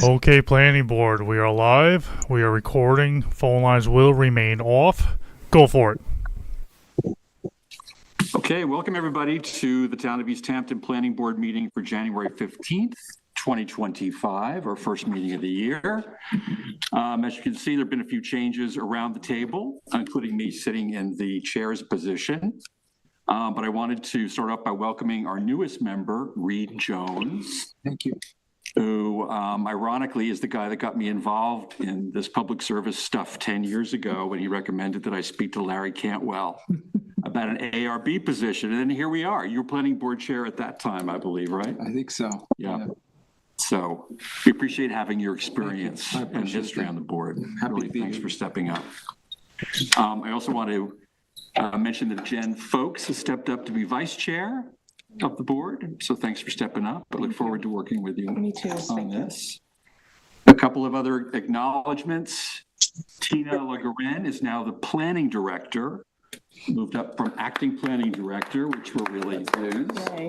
Okay, planning board, we are live. We are recording. Phone lines will remain off. Go for it. Okay, welcome everybody to the Town of East Hampton Planning Board meeting for January 15th, 2025, our first meeting of the year. As you can see, there have been a few changes around the table, including me sitting in the chair's position. But I wanted to start off by welcoming our newest member, Reed Jones. Thank you. Who ironically is the guy that got me involved in this public service stuff 10 years ago when he recommended that I speak to Larry Cantwell about an ARB position. And then here we are. You were planning board chair at that time, I believe, right? I think so. Yeah. So we appreciate having your experience and history on the board. Really, thanks for stepping up. I also want to mention that Jen Folks has stepped up to be vice chair of the board. So thanks for stepping up. I look forward to working with you on this. A couple of other acknowledgements. Tina LaGuerin is now the planning director, moved up from acting planning director, which we're really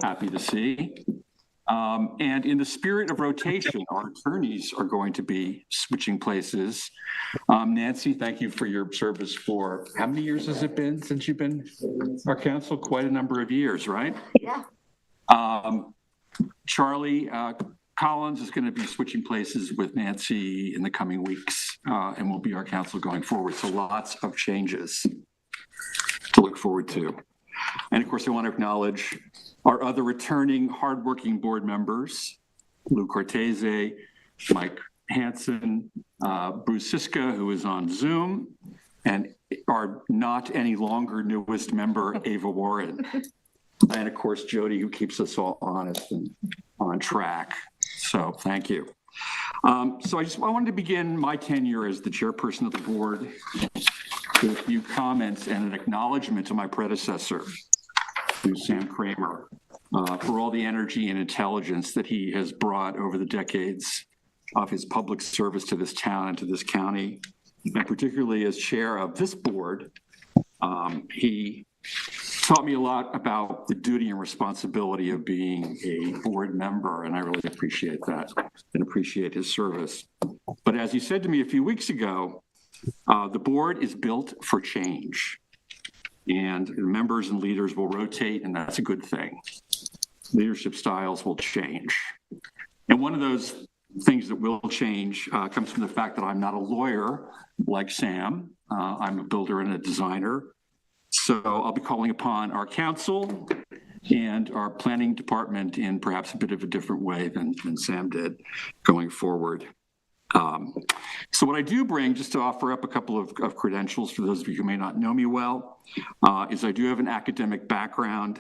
happy to see. And in the spirit of rotation, our attorneys are going to be switching places. Nancy, thank you for your service for, how many years has it been since you've been our counsel? Quite a number of years, right? Yeah. Charlie Collins is going to be switching places with Nancy in the coming weeks and will be our counsel going forward. So lots of changes to look forward to. And of course, I want to acknowledge our other returning hardworking board members, Lou Cortese, Mike Hanson, Bruce Siska, who is on Zoom, and our not any longer newest member, Ava Warren. And of course, Jody, who keeps us all honest and on track. So thank you. So I wanted to begin my tenure as the chairperson of the board with a few comments and an acknowledgement to my predecessor, Sam Kramer, for all the energy and intelligence that he has brought over the decades of his public service to this town and to this county, and particularly as chair of this board. He taught me a lot about the duty and responsibility of being a board member, and I really appreciate that and appreciate his service. But as he said to me a few weeks ago, the board is built for change, and the members and leaders will rotate, and that's a good thing. Leadership styles will change. And one of those things that will change comes from the fact that I'm not a lawyer like Sam. I'm a builder and a designer. So I'll be calling upon our council and our planning department in perhaps a bit of a different way than Sam did going forward. So what I do bring, just to offer up a couple of credentials for those of you who may not know me well, is I do have an academic background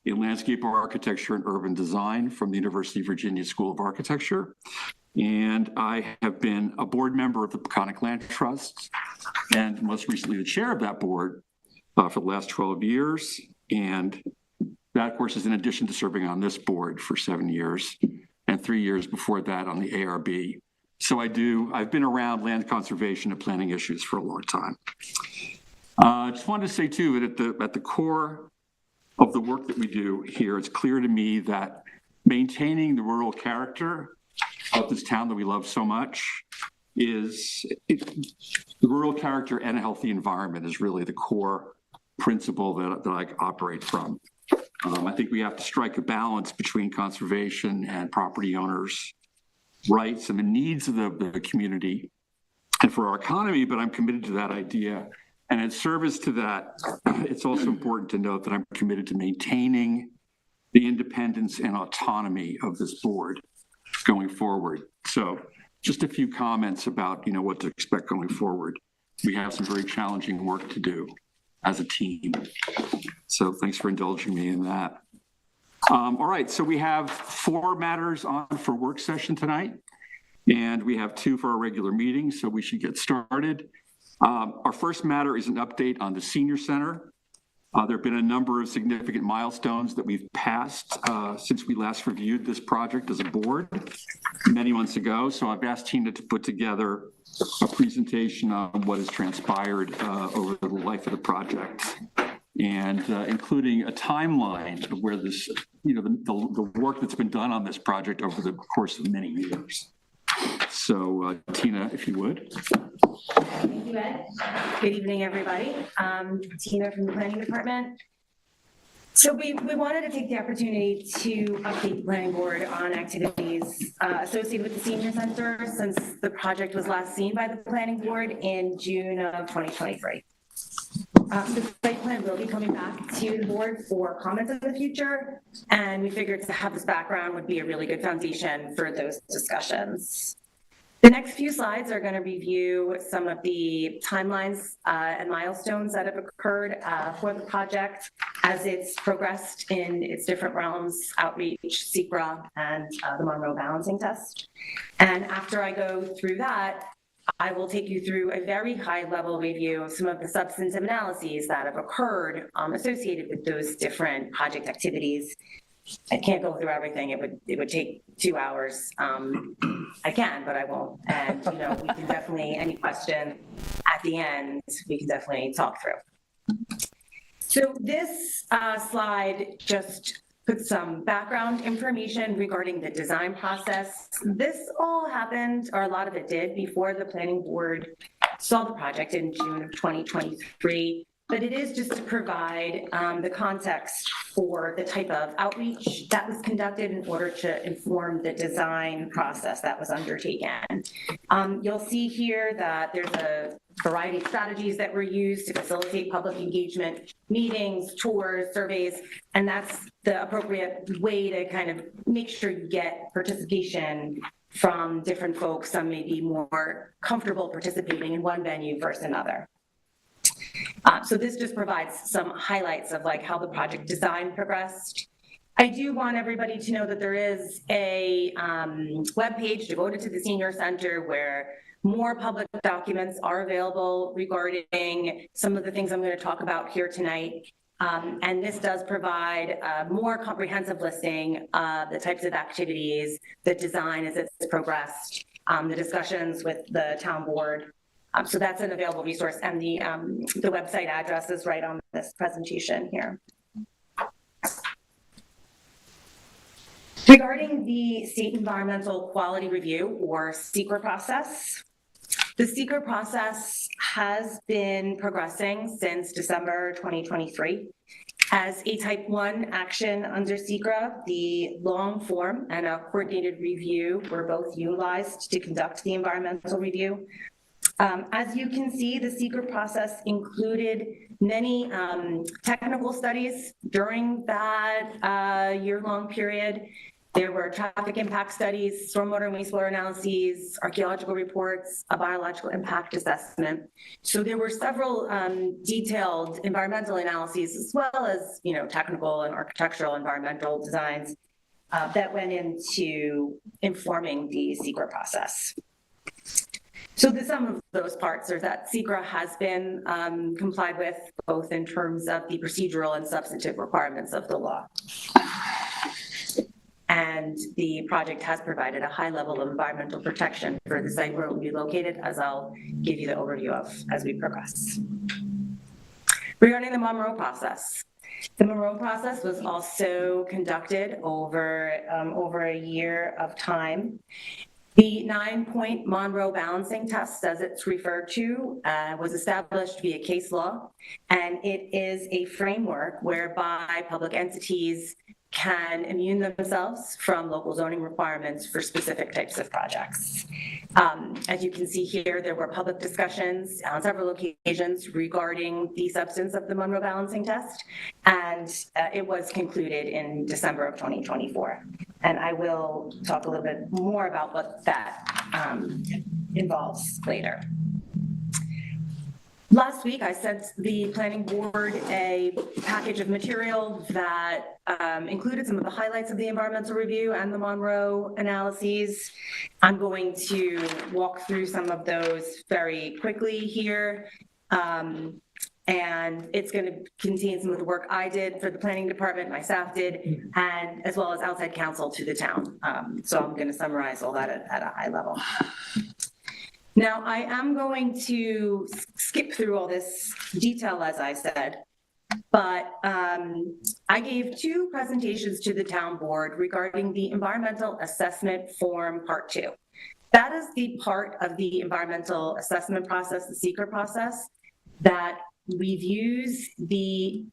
in landscape architecture and urban design from the University of Virginia School of Architecture. And I have been a board member of the Peconic Land Trust, and most recently the chair of that board for the last 12 years. And that, of course, is in addition to serving on this board for 7 years and 3 years before that on the ARB. So I've been around land conservation and planning issues for a long time. I just wanted to say too, that at the core of the work that we do here, it's clear to me that maintaining the rural character of this town that we love so much the rural character and a healthy environment is really the core principle that I operate from. I think we have to strike a balance between conservation and property owners' rights and the needs of the community and for our economy, but I'm committed to that idea. And in service to that, it's also important to note that I'm committed to maintaining the independence and autonomy of this board going forward. So just a few comments about what to expect going forward. We have some very challenging work to do as a team. So thanks for indulging me in that. All right, so we have 4 matters on for work session tonight, and we have 2 for our regular meeting, so we should get started. Our first matter is an update on the Senior Center. There have been a number of significant milestones that we've passed since we last reviewed this project as a board many months ago. So I've asked Tina to put together a presentation on what has transpired over the life of the project. and including a timeline of where this, the work that's been done on this project over the course of many years. So Tina, if you would. Thank you, Ed. Good evening, everybody. Tina from the Planning Department. So we wanted to take the opportunity to update the Planning Board on activities associated with the Senior Center since the project was last seen by the Planning Board in June of 2023. The site plan will be coming back to the board for comments in the future, and we figured to have this background would be a really good foundation for those discussions. The next few slides are going to review some of the timelines and milestones that have occurred for the project as it's progressed in its different realms: outreach, SECRA, and the Monroe balancing test. And after I go through that, I will take you through a very high-level review of some of the substantive analyses that have occurred associated with those different project activities. I can't go through everything. It would take 2 hours. I can, but I won't. And we can definitely, any question at the end, we can definitely talk through. So this slide just put some background information regarding the design process. This all happened, or a lot of it did, before the Planning Board saw the project in June of 2023, but it is just to provide the context for the type of outreach that was conducted in order to inform the design process that was undertaken. You'll see here that there's a variety of strategies that were used to facilitate public engagement, meetings, tours, surveys, and that's the appropriate way to kind of make sure you get participation from different folks. Some may be more comfortable participating in one venue versus another. So this just provides some highlights of like how the project design progressed. I do want everybody to know that there is a webpage devoted to the Senior Center where more public documents are available regarding some of the things I'm going to talk about here tonight. And this does provide a more comprehensive listing of the types of activities, the design as it's progressed, the discussions with the town board. So that's an available resource, and the website address is right on this presentation here. Regarding the State Environmental Quality Review, or SECRA process, the SECRA process has been progressing since December 2023. As a type 1 action under SECRA, the long form and a coordinated review were both utilized to conduct the environmental review. As you can see, the SECRA process included many technical studies during that year-long period. There were traffic impact studies, stormwater and wastewater analyses, archaeological reports, a biological impact assessment. So there were several detailed environmental analyses, as well as technical and architectural environmental designs that went into informing the SECRA process. So the sum of those parts are that SECRA has been complied with, both in terms of the procedural and substantive requirements of the law. And the project has provided a high level of environmental protection for the site where it will be located, as I'll give you the overview of as we progress. Regarding the Monroe process, the Monroe process was also conducted over a year of time. The 9-point Monroe balancing test, as it's referred to, was established via case law, and it is a framework whereby public entities can immune themselves from local zoning requirements for specific types of projects. As you can see here, there were public discussions on several occasions regarding the substance of the Monroe balancing test, and it was concluded in December of 2024. And I will talk a little bit more about what that involves later. Last week, I sent the Planning Board a package of material that included some of the highlights of the environmental review and the Monroe analyses. I'm going to walk through some of those very quickly here. And it's going to contain some of the work I did for the Planning Department, my staff did, and as well as outside counsel to the town. So I'm going to summarize all that at a high level. Now, I am going to skip through all this detail, as I said, but I gave 2 presentations to the town board regarding the environmental assessment form part 2. That is the part of the environmental assessment process, the secret process, that reviews the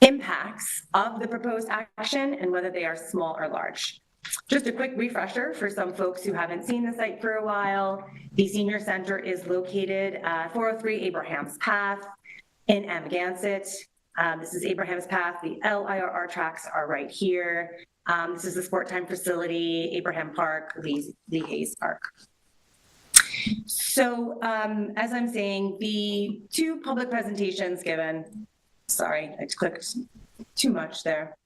impacts of the proposed action and whether they are small or large. Just a quick refresher for some folks who haven't seen the site for a while. The senior center is located at 403 Abraham's Path in Amagansett. This is Abraham's Path. The LIRR tracks are right here. This is the sport time facility, Abraham Park, Lee Hayes Park. So as I'm saying, the 2 public presentations given, sorry, I clicked too much there,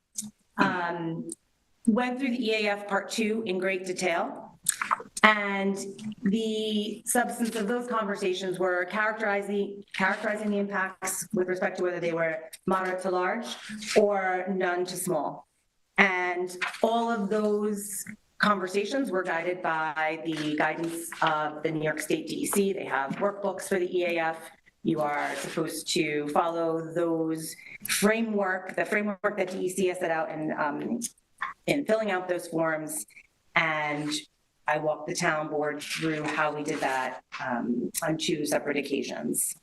went through the EAF part 2 in great detail. And the substance of those conversations were characterizing the impacts with respect to whether they were moderate to large or none to small. And all of those conversations were guided by the guidance of the New York State DEC. They have workbooks for the EAF. You are supposed to follow those the framework that DEC has set out in filling out those forms. And I walked the town board through how we did that on 2 separate occasions.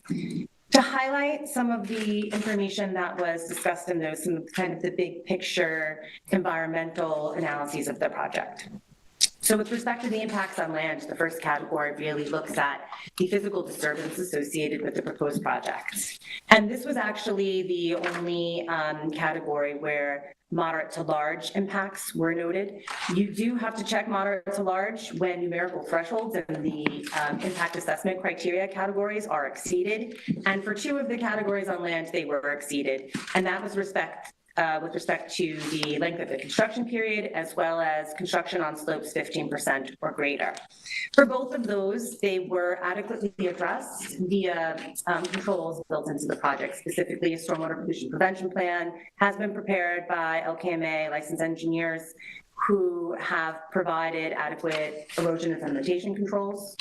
To highlight some of the information that was discussed in those, some kind of the big picture environmental analyses of the project. So with respect to the impacts on land, the first category really looks at the physical disturbance associated with the proposed project. And this was actually the only category where moderate to large impacts were noted. You do have to check moderate to large when numerical thresholds and the impact assessment criteria categories are exceeded. And for 2 of the categories on land, they were exceeded. And that was with respect to the length of the construction period, as well as construction on slopes 15% or greater. For both of those, they were adequately addressed via controls built into the project. Specifically, a stormwater pollution prevention plan has been prepared by LKMA licensed engineers who have provided adequate erosion and sedimentation controls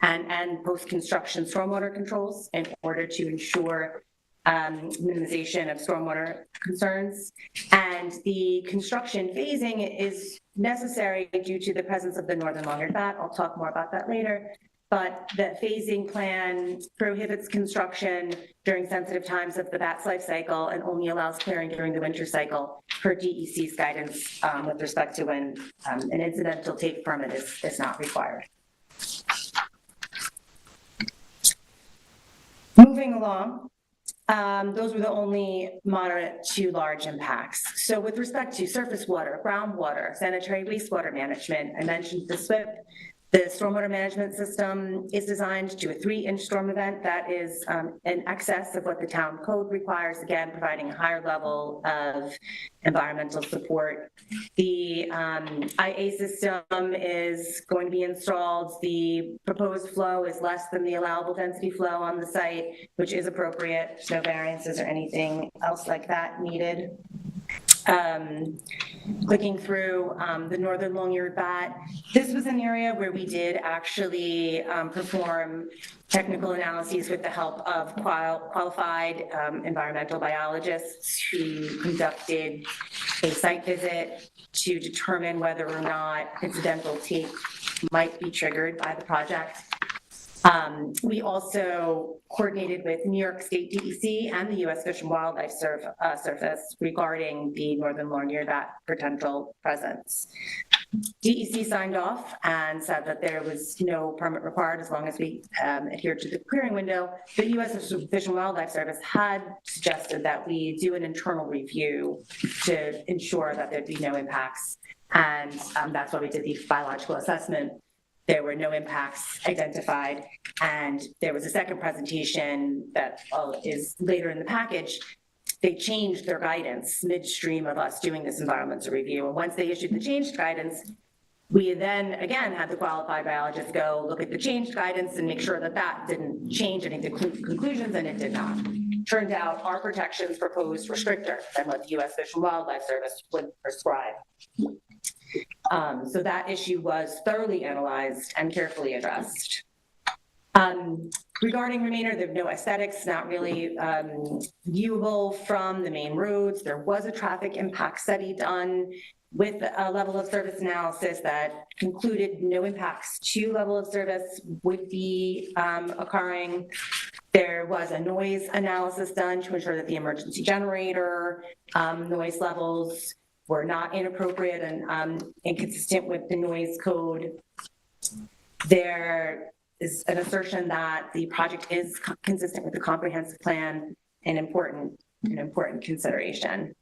and post-construction stormwater controls in order to ensure minimization of stormwater concerns. And the construction phasing is necessary due to the presence of the northern long-eared bat. I'll talk more about that later. But the phasing plan prohibits construction during sensitive times of the bat's life cycle and only allows clearing during the winter cycle per DEC's guidance with respect to when an incidental take permit is not required. Moving along. Those were the only moderate to large impacts. So with respect to surface water, groundwater, sanitary wastewater management, I mentioned the SWIP. The stormwater management system is designed to do a 3-inch storm event that is in excess of what the town code requires, again, providing a higher level of environmental support. The IA system is going to be installed. The proposed flow is less than the allowable density flow on the site, which is appropriate. There's no variances or anything else like that needed. Clicking through the northern long-eared bat, this was an area where we did actually perform technical analyses with the help of qualified environmental biologists who conducted a site visit to determine whether or not incidental take might be triggered by the project. We also coordinated with New York State DEC and the U.S. Fish and Wildlife Service regarding the northern long-eared bat potential presence. DEC signed off and said that there was no permit required as long as we adhered to the clearing window. The U.S. Fish and Wildlife Service had suggested that we do an internal review to ensure that there'd be no impacts. And that's why we did the biological assessment. There were no impacts identified. And there was a second presentation that is later in the package. They changed their guidance midstream of us doing this environmental review. And once they issued the changed guidance, we then again had the qualified biologist go look at the changed guidance and make sure that that didn't change any of the conclusions, and it did not. Turned out our protections proposed were stricter than what the U.S. Fish and Wildlife Service would prescribe. So that issue was thoroughly analyzed and carefully addressed. Regarding remainder, there's no aesthetics, not really viewable from the main roads. There was a traffic impact study done with a level of service analysis that concluded no impacts to level of service would be occurring. There was a noise analysis done to ensure that the emergency generator noise levels were not inappropriate and inconsistent with the noise code. There is an assertion that the project is consistent with the comprehensive plan, an important consideration.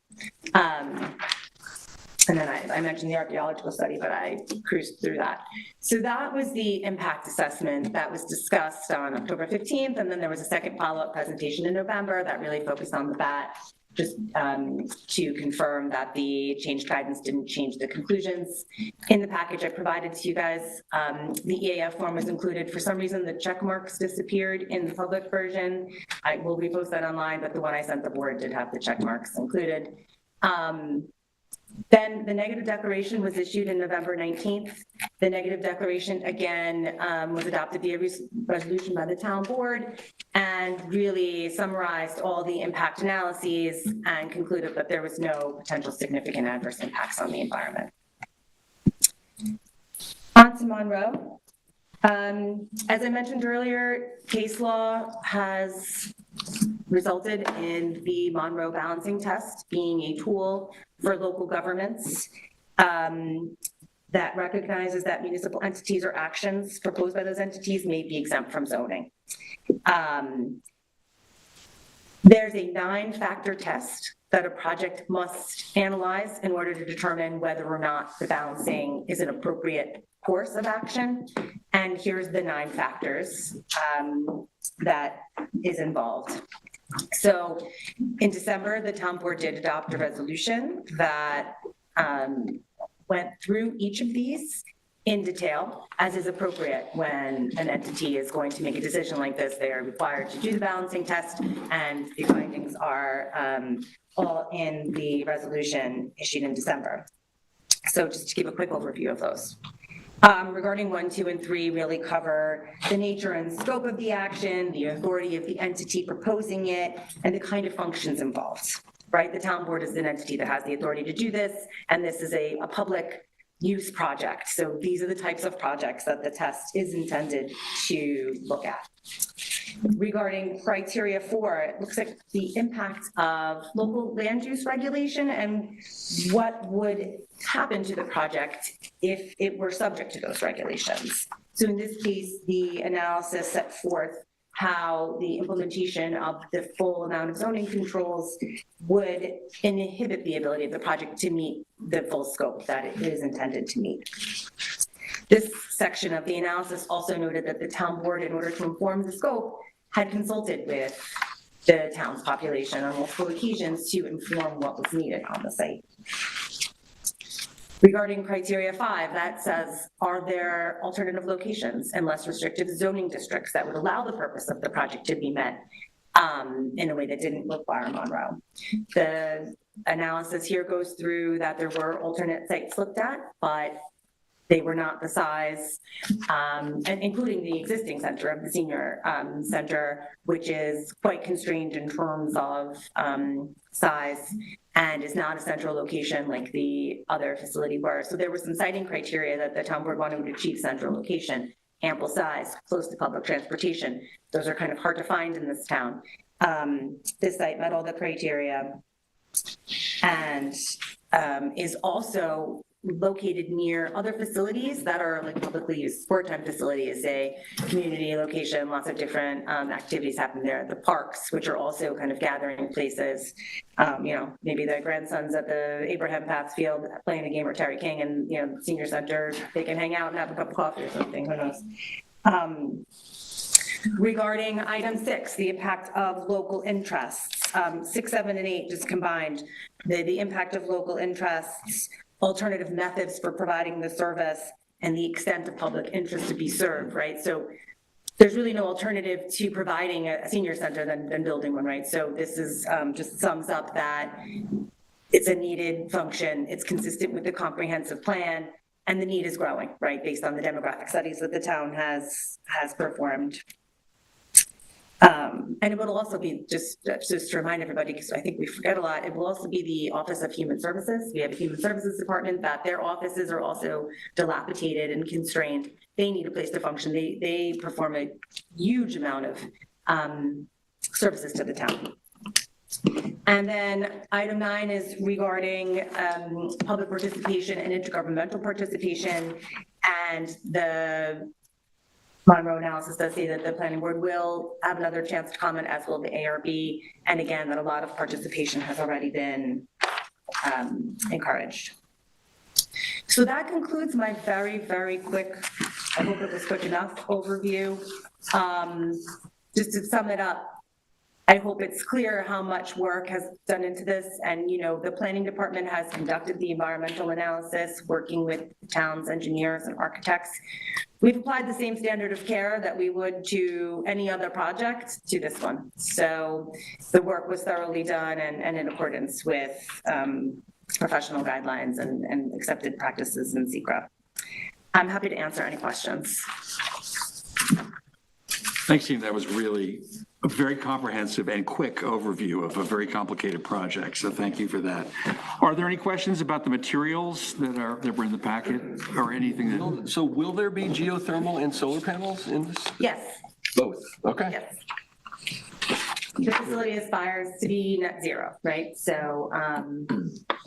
And then I mentioned the archaeological study, but I cruised through that. So that was the impact assessment that was discussed on October 15th. And then there was a second follow-up presentation in November that really focused on that, just to confirm that the changed guidance didn't change the conclusions. In the package I provided to you guys, the EAF form was included. For some reason, the check marks disappeared in the public version. I will repost that online, but the one I sent the board did have the check marks included. Then the negative declaration was issued in November 19th. The negative declaration, again, was adopted via resolution by the town board and really summarized all the impact analyses and concluded that there was no potential significant adverse impacts on the environment. On to Monroe. As I mentioned earlier, case law has resulted in the Monroe balancing test being a tool for local governments that recognizes that municipal entities or actions proposed by those entities may be exempt from zoning. There's a 9-factor test that a project must analyze in order to determine whether or not the balancing is an appropriate course of action. And here's the 9 factors that is involved. So in December, the town board did adopt a resolution that went through each of these in detail, as is appropriate when an entity is going to make a decision like this. They are required to do the balancing test, and the findings are all in the resolution issued in December. So just to give a quick overview of those. Regarding 1, 2, and 3 really cover the nature and scope of the action, the authority of the entity proposing it, and the kind of functions involved, right? The town board is an entity that has the authority to do this, and this is a public use project. So these are the types of projects that the test is intended to look at. Regarding criteria 4, it looks like the impact of local land use regulation and what would happen to the project if it were subject to those regulations. So in this case, the analysis set forth how the implementation of the full amount of zoning controls would inhibit the ability of the project to meet the full scope that it is intended to meet. This section of the analysis also noted that the town board, in order to inform the scope, had consulted with the town's population on multiple occasions to inform what was needed on the site. Regarding criteria 5, that says, are there alternative locations and less restrictive zoning districts that would allow the purpose of the project to be met in a way that didn't require Monroe? The analysis here goes through that there were alternate sites looked at, but they were not the size, and including the existing center of the senior center, which is quite constrained in terms of size and is not a central location like the other facility were. So there were some siting criteria that the town board wanted to achieve: central location, ample size, close to public transportation. Those are kind of hard to find in this town. This site met all the criteria and is also located near other facilities that are like publicly used sport time facilities, a community location, lots of different activities happen there. The parks, which are also kind of gathering places, you know, maybe the grandsons at the Abraham Paths field playing a game, or Terry King, and, you know, senior center, they can hang out and have a cup of coffee or something, who knows. Regarding item 6, the impact of local interests, 6, 7, and 8 just combined, the impact of local interests, alternative methods for providing the service, and the extent of public interest to be served, right? So there's really no alternative to providing a senior center than building one, right? So this is just sums up that it's a needed function, it's consistent with the comprehensive plan, and the need is growing, right? Based on the demographic studies that the town has performed. And it will also be, just to remind everybody, because I think we forget a lot, it will also be the Office of Human Services. We have a Human Services Department that their offices are also dilapidated and constrained. They need a place to function. They perform a huge amount of services to the town. And then item 9 is regarding public participation and intergovernmental participation. And the Monroe analysis does say that the planning board will have another chance to comment, as will the ARB. And again, that a lot of participation has already been encouraged. So that concludes my very, very quick, I hope it was quick enough, overview. Just to sum it up, I hope it's clear how much work has done into this. And, you know, the planning department has conducted the environmental analysis, working with the town's engineers and architects. We've applied the same standard of care that we would to any other project to this one. So the work was thoroughly done and in accordance with professional guidelines and accepted practices in SECRA. I'm happy to answer any questions. Thanks, team. That was really a very comprehensive and quick overview of a very complicated project. So thank you for that. Are there any questions about the materials that were in the packet or anything that? So will there be geothermal and solar panels in this? Yes. Both. Okay. Yes. The facility aspires to be net zero, right? So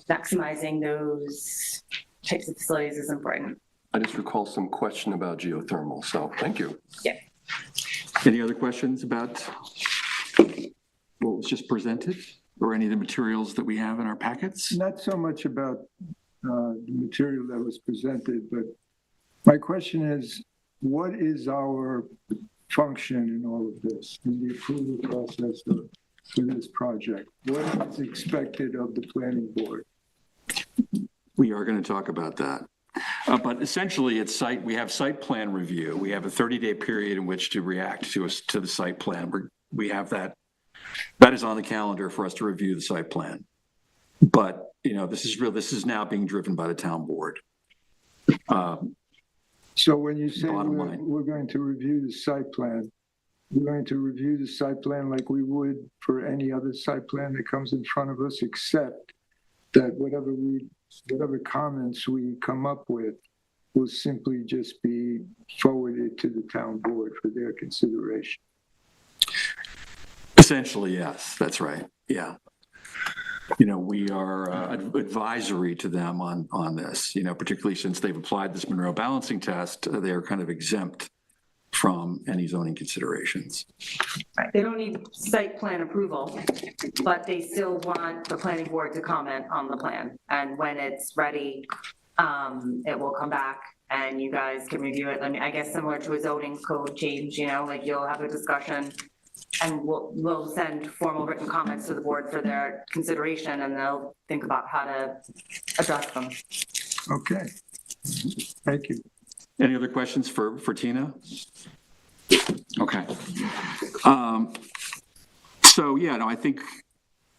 maximizing those types of facilities is important. I just recall some question about geothermal, so thank you. Yeah. Any other questions about what was just presented or any of the materials that we have in our packets? Not so much about the material that was presented, but my question is, what is our function in all of this, in the approval process for this project? What is expected of the planning board? We are going to talk about that. But essentially, it's we have site plan review. We have a 30-day period in which to react to the site plan. We have that. That is on the calendar for us to review the site plan. But, you know, this is now being driven by the town board. So when you say Bottom line. we're going to review the site plan, we're going to review the site plan like we would for any other site plan that comes in front of us, except that whatever comments we come up with will simply just be forwarded to the town board for their consideration. Essentially, yes, that's right. Yeah. You know, we are advisory to them on this, you know, particularly since they've applied this Monroe balancing test, they are kind of exempt from any zoning considerations. Right. They don't need site plan approval, but they still want the planning board to comment on the plan. And when it's ready, it will come back and you guys can review it. I mean, I guess similar to a zoning code change, you know, like you'll have a discussion and we'll send formal written comments to the board for their consideration and they'll think about how to address them. Okay. Thank you. Any other questions for Tina? Okay. So yeah, no, I think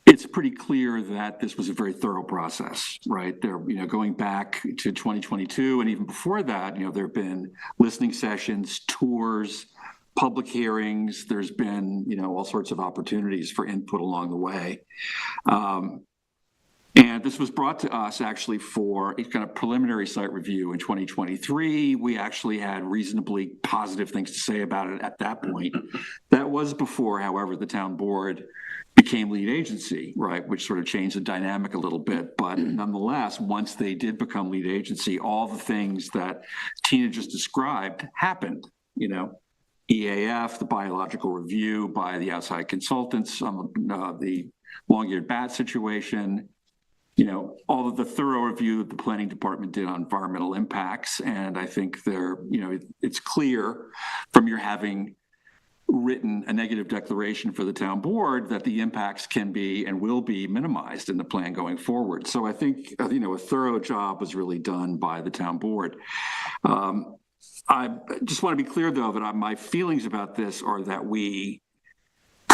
it's pretty clear that this was a very thorough process, right? There, you know, going back to 2022 and even before that, you know, there have been listening sessions, tours, public hearings. There's been, you know, all sorts of opportunities for input along the way. And this was brought to us actually for a kind of preliminary site review in 2023. We actually had reasonably positive things to say about it at that point. That was before, however, the town board became lead agency, right, which sort of changed the dynamic a little bit. But nonetheless, once they did become lead agency, all the things that Tina just described happened, you know. EAF, the biological review by the outside consultants on the long-eared bat situation, you know, all of the thorough review that the planning department did on environmental impacts. And I think you know, it's clear from your having written a negative declaration for the town board that the impacts can be and will be minimized in the plan going forward. So I think, you know, a thorough job was really done by the town board. I just want to be clear, though, that my feelings about this are that we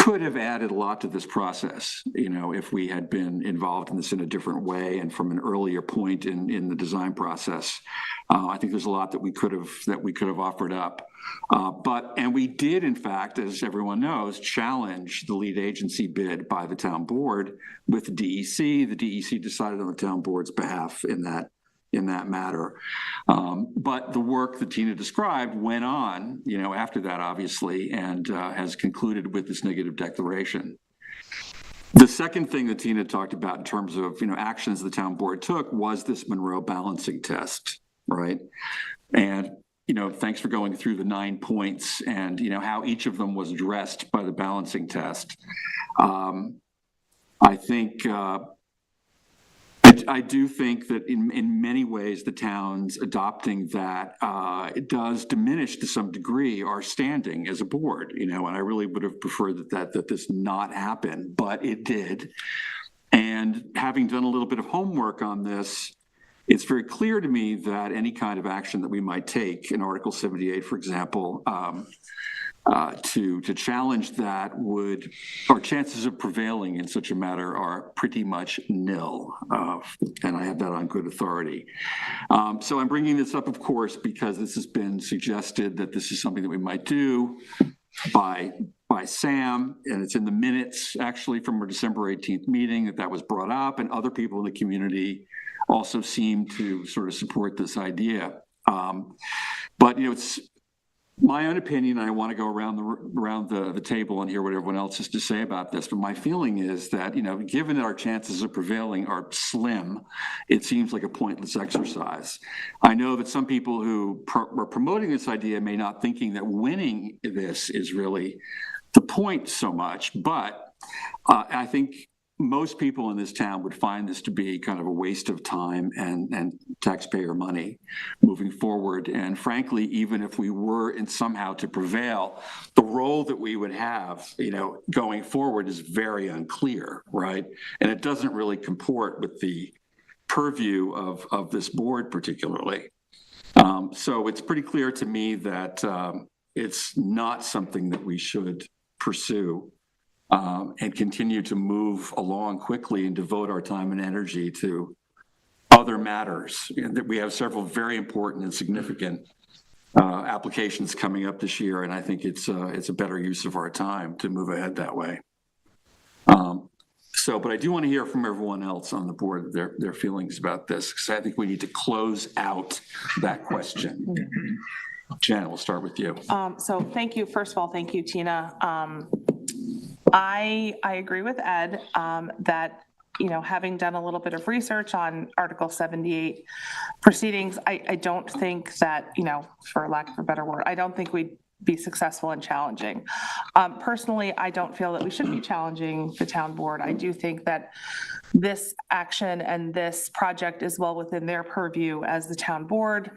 could have added a lot to this process, if we had been involved in this in a different way and from an earlier point in the design process. I think there's a lot that we could have offered up. And we did, in fact, as everyone knows, challenge the lead agency bid by the town board with the DEC. The DEC decided on the town board's behalf in that matter. But the work that Tina described went on, after that, obviously, and has concluded with this negative declaration. The second thing that Tina talked about in terms of, actions the town board took was this Monroe balancing test, right? And, thanks for going through the 9 points and, how each of them was addressed by the balancing test. I think, I do think that in many ways, the town's adopting that it does diminish to some degree our standing as a board, and I really would have preferred that this not happen, but it did. And having done a little bit of homework on this, it's very clear to me that any kind of action that we might take in Article 78, for example, to challenge that our chances of prevailing in such a matter are pretty much nil. And I have that on good authority. So I'm bringing this up, of course, because this has been suggested that this is something that we might do by Sam, and it's in the minutes actually from our December 18th meeting that was brought up, and other people in the community also seem to sort of support this idea. But it's my own opinion. I want to go around the table and hear what everyone else has to say about this. But my feeling is that, given that our chances of prevailing are slim, it seems like a pointless exercise. I know that some people who were promoting this idea may not thinking that winning this is really the point so much, but I think most people in this town would find this to be kind of a waste of time and taxpayer money moving forward. And frankly, even if we were somehow to prevail, the role that we would have, going forward is very unclear, right? And it doesn't really comport with the purview of this board particularly. So it's pretty clear to me that it's not something that we should pursue. And continue to move along quickly and devote our time and energy to other matters. We have several very important and significant applications coming up this year, and I think it's a better use of our time to move ahead that way. But I do want to hear from everyone else on the board their feelings about this, because I think we need to close out that question. Jen, we'll start with you. So thank you. First of all, thank you, Tina. I agree with Ed that, having done a little bit of research on Article 78 proceedings, I don't think that, for lack of a better word, I don't think we'd be successful in challenging. Personally, I don't feel that we should be challenging the town board. I do think that this action and this project is well within their purview as the town board,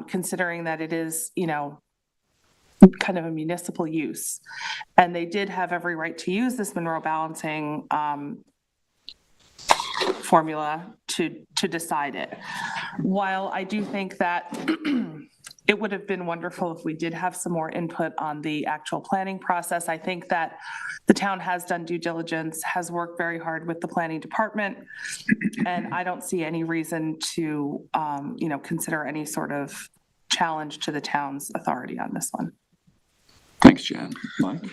considering that it is, kind of a municipal use. And they did have every right to use this Monroe balancing formula to decide it. While I do think that it would have been wonderful if we did have some more input on the actual planning process, I think that the town has done due diligence, has worked very hard with the planning department, and I don't see any reason to, consider any sort of challenge to the town's authority on this one. Thanks, Jen. Mike?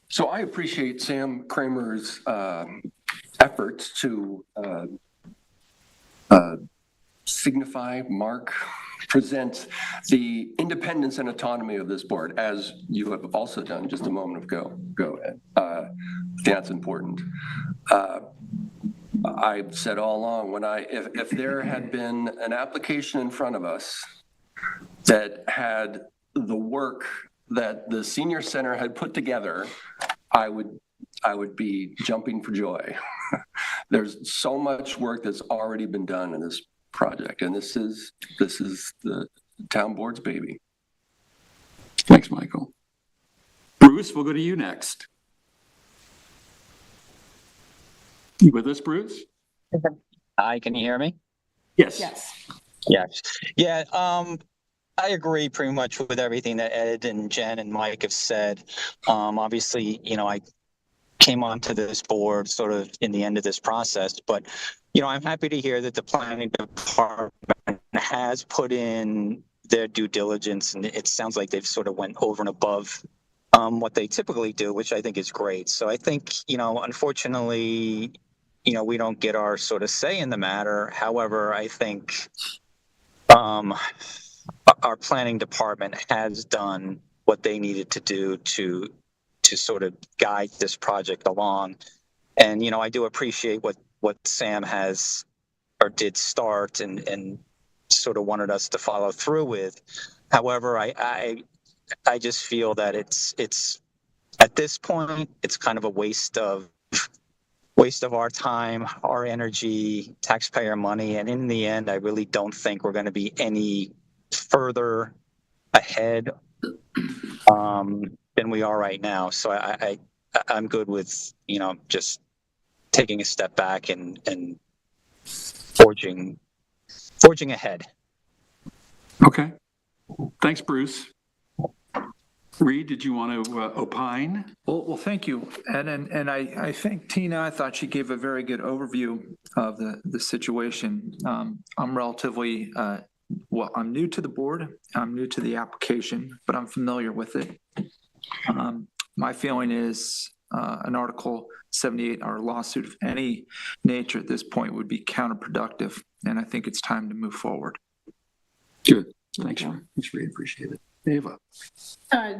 So I appreciate Sam Kramer's efforts to signify, present the independence and autonomy of this board, as you have also done just a moment ago. Go ahead. That's important. I've said all along, if there had been an application in front of us that had the work that the senior center had put together, I would be jumping for joy. There's so much work that's already been done in this project, and this is the town board's baby. Thanks, Michael. Bruce, we'll go to you next. You with us, Bruce? Hi, can you hear me? Yes. Yes. Yeah. I agree pretty much with everything that Ed and Jen and Mike have said. Obviously, came onto this board sort of in the end of this process. But, I'm happy to hear that the planning department has put in their due diligence, and it sounds like they've sort of went over and above what they typically do, which I think is great. So I think, unfortunately, we don't get our sort of say in the matter. However, I think our planning department has done what they needed to do to sort of guide this project along. And, I do appreciate what Sam has or did start and sort of wanted us to follow through with. However, I just feel that it's at this point, it's kind of a waste of our time, our energy, taxpayer money. And in the end, I really don't think we're going to be any further ahead than we are right now. So I'm good with, just taking a step back and forging ahead. Okay. Thanks, Bruce. Reed, did you want to opine? Well, thank you, Ed, and I think Tina, I thought she gave a very good overview of the situation. I'm relatively, I'm new to the board, I'm new to the application, but I'm familiar with it. My feeling is an Article 78 or a lawsuit of any nature at this point would be counterproductive, and I think it's time to move forward. Good. Thanks, Reed. Appreciate it. Ava.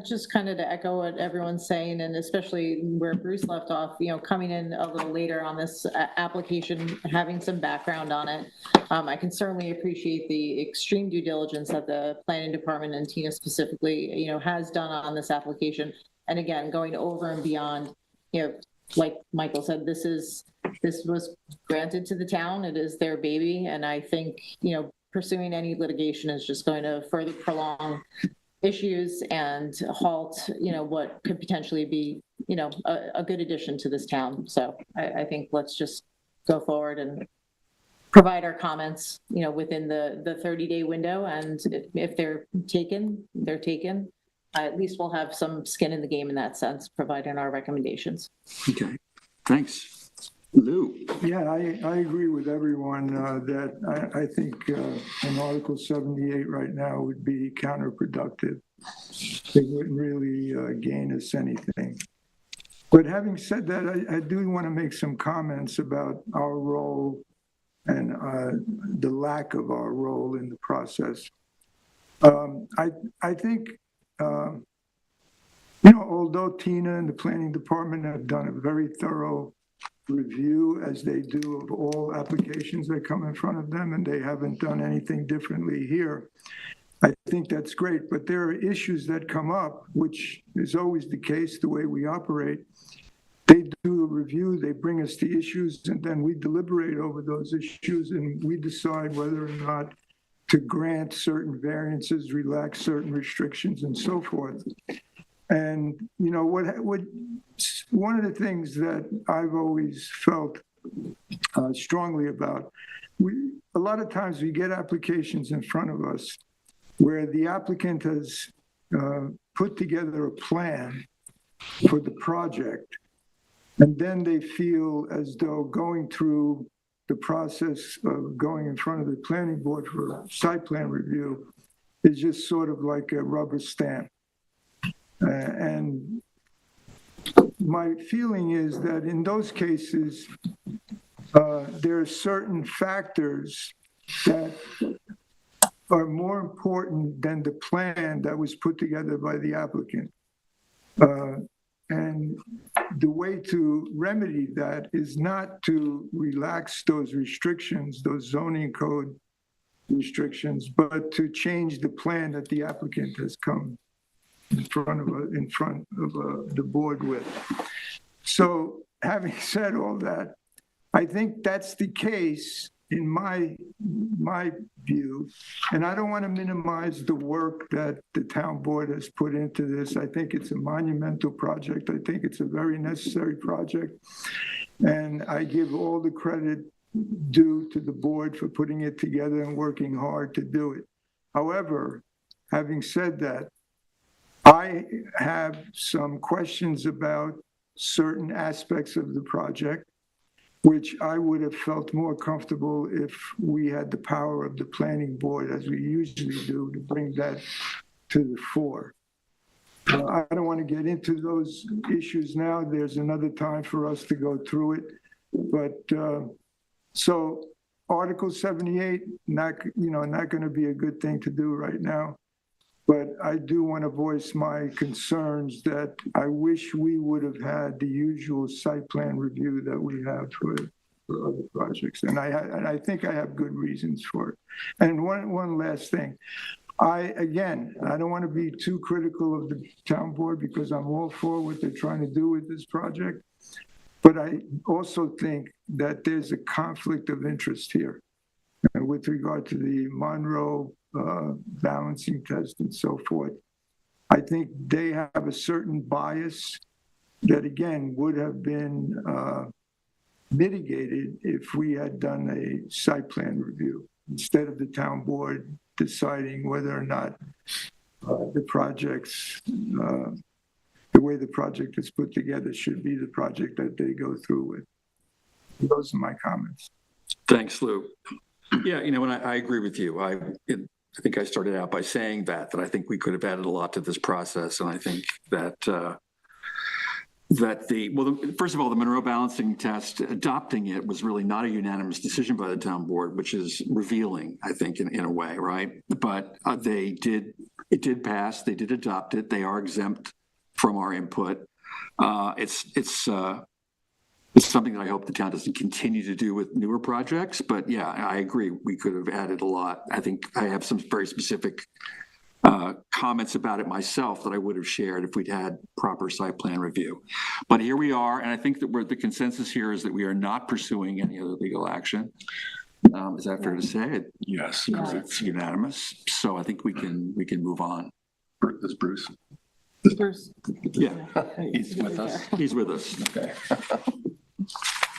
Just kind of to echo what everyone's saying, and especially where Bruce left off, coming in a little later on this application, having some background on it, I can certainly appreciate the extreme due diligence that the planning department and Tina specifically, has done on this application. And again, going over and beyond, like Michael said, this was granted to the town. It is their baby. And I think, pursuing any litigation is just going to further prolong issues and halt, what could potentially be, a good addition to this town. So I think let's just go forward and provide our comments, within the 30-day window. And if they're taken, they're taken. At least we'll have some skin in the game in that sense, providing our recommendations. Okay. Thanks. Lou. Yeah, I agree with everyone that I think an Article 78 right now would be counterproductive. It wouldn't really gain us anything. But having said that, I do want to make some comments about our role and the lack of our role in the process. I think, although Tina and the planning department have done a very thorough review, as they do of all applications that come in front of them, and they haven't done anything differently here, I think that's great. But there are issues that come up, which is always the case, the way we operate. They do a review, they bring us the issues, and then we deliberate over those issues, and we decide whether or not to grant certain variances, relax certain restrictions, and so forth. And, one of the things that I've always felt strongly about, a lot of times we get applications in front of us where the applicant has put together a plan for the project, and then they feel as though going through the process of going in front of the planning board for a site plan review is just sort of like a rubber stamp. And my feeling is that in those cases, there are certain factors that are more important than the plan that was put together by the applicant. And the way to remedy that is not to relax those restrictions, those zoning code restrictions, but to change the plan that the applicant has come in front of the board with. So having said all that, I think that's the case in my view, and I don't want to minimize the work that the town board has put into this. I think it's a monumental project. I think it's a very necessary project, and I give all the credit due to the board for putting it together and working hard to do it. However, having said that, I have some questions about certain aspects of the project, which I would have felt more comfortable if we had the power of the planning board, as we usually do, to bring that to the fore. I don't want to get into those issues now. There's another time for us to go through it. But so Article 78, not going to be a good thing to do right now. But I do want to voice my concerns that I wish we would have had the usual site plan review that we have for other projects. And I think I have good reasons for it. And one last thing. I don't want to be too critical of the town board because I'm all for what they're trying to do with this project. But I also think that there's a conflict of interest here with regard to the Monroe balancing test and so forth. I think they have a certain bias that, again, would have been mitigated if we had done a site plan review instead of the town board deciding whether or not the projects, the way the project is put together should be the project that they go through with. Those are my comments. Thanks, Lou. Yeah, and I agree with you. I think I started out by saying that I think we could have added a lot to this process. And I think that first of all, the Monroe balancing test, adopting it was really not a unanimous decision by the town board, which is revealing, I think, in a way, right? But it did pass, they did adopt it, they are exempt from our input. It's something that I hope the town doesn't continue to do with newer projects, but yeah, I agree, we could have added a lot. I think I have some very specific comments about it myself that I would have shared if we'd had proper site plan review. But here we are, and I think that the consensus here is that we are not pursuing any other legal action. Is that fair to say? Yes, because it's unanimous. So I think we can move on. This Bruce. Bruce. Yeah, He's with us. he's with us. Okay.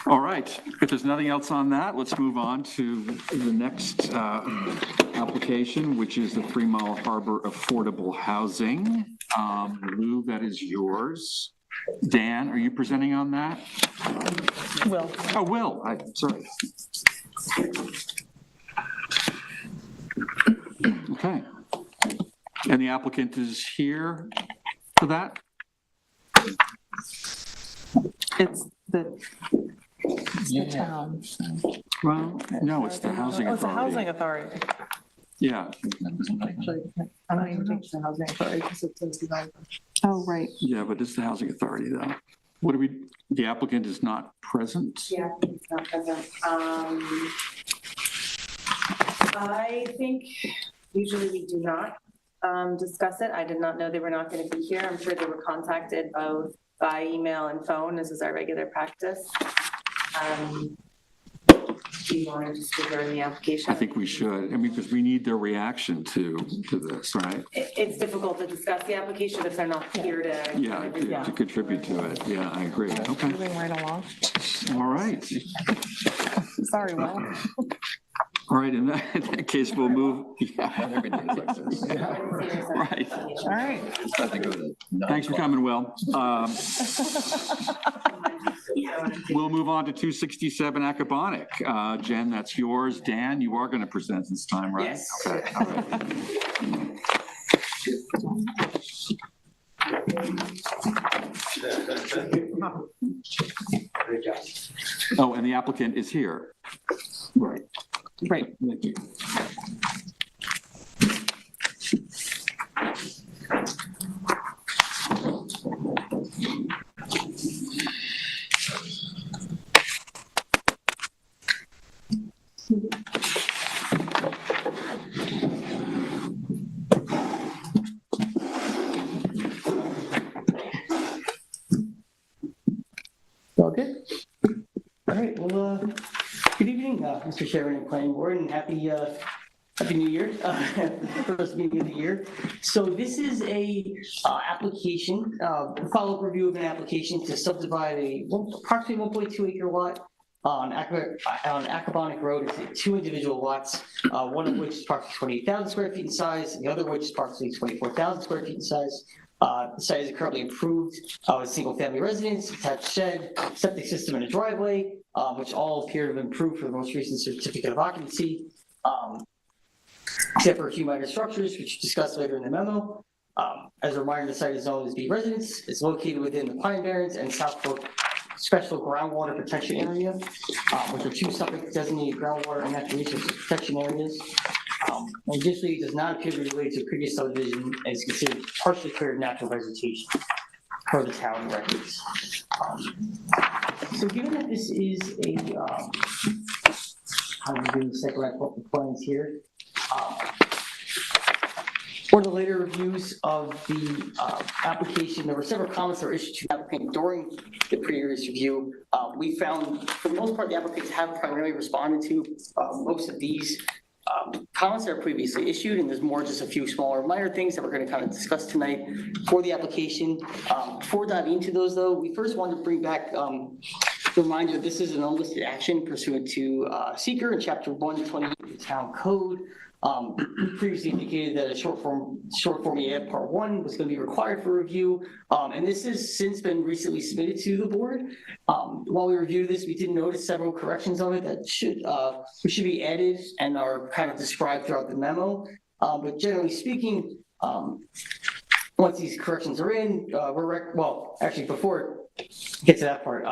All right, if there's nothing else on that, let's move on to the next application, which is the 3 Mile Harbor Affordable Housing. Lou, that is yours. Dan, are you presenting on that? Will. Oh, Will, sorry. Okay. And the applicant is here for that? It's the town. Well, no, it's the housing Oh, it's the housing authority. authority. Yeah, Actually, I don't even think it's the housing authority because it's a developer. Oh, right. yeah, but it's the housing authority though. What do the applicant is not present? Yeah, it's not present. I think usually we do not discuss it. I did not know they were not going to be here. I'm sure they were contacted both by email and phone. This is our regular practice. Do you want to just go over the application? I think we should, because we need their reaction to this, right? It's difficult to discuss the application if they're not here to. Yeah, to contribute to it. Yeah, I agree. Okay. Moving right along. All right. Sorry, Will. All right, in that case, we'll move. Yeah. Right. All right. Thanks for coming, Will. We'll move on to 267 Acabonic. Jen, that's yours. Dan, you are going to present this time, right? Yes. Okay. All right. Oh, and the applicant is here. Right. Right. Thank you. All good? All right, well, good evening, Mr. Chairman and Planning Board, and happy New Year, first meeting of the year. So this is a application, follow-up review of an application to subdivide approximately 1.2 acre lot on Acabonic Road into 2 individual lots, one of which is approximately 28,000 square feet in size, and the other which is approximately 24,000 square feet in size. The site is currently approved with single-family residence, attached shed, septic system, and a driveway, which all appear to have been approved for the most recent certificate of occupancy, except for a few minor structures, which are discussed later in the memo. As a reminder, the site is zoned as B residence. It's located within the Pine Barrens and South Fork Special Groundwater Protection Area, which are two separate designated groundwater and natural resources protection areas. Additionally, it does not appear to be related to a previous subdivision and is considered partially cleared natural vegetation per the town records. So given that this is a, I'm doing the second round of plans here. For the later reviews of the application, there were several comments that were issued to the applicant during the previous review. We found, for the most part, the applicants have primarily responded to most of these comments that are previously issued, and there's more, just a few smaller minor things that we're going to kind of discuss tonight for the application. Before diving into those, though, we first wanted to bring back the reminder that this is an unlisted action pursuant to Seeker in Chapter 120 of the Town Code. We previously indicated that a short form EAF Part 1 was going to be required for review, and this has since been recently submitted to the board. While we reviewed this, we did notice several corrections on it that should be added and are kind of described throughout the memo. But generally speaking, once these corrections are in, before get to that part.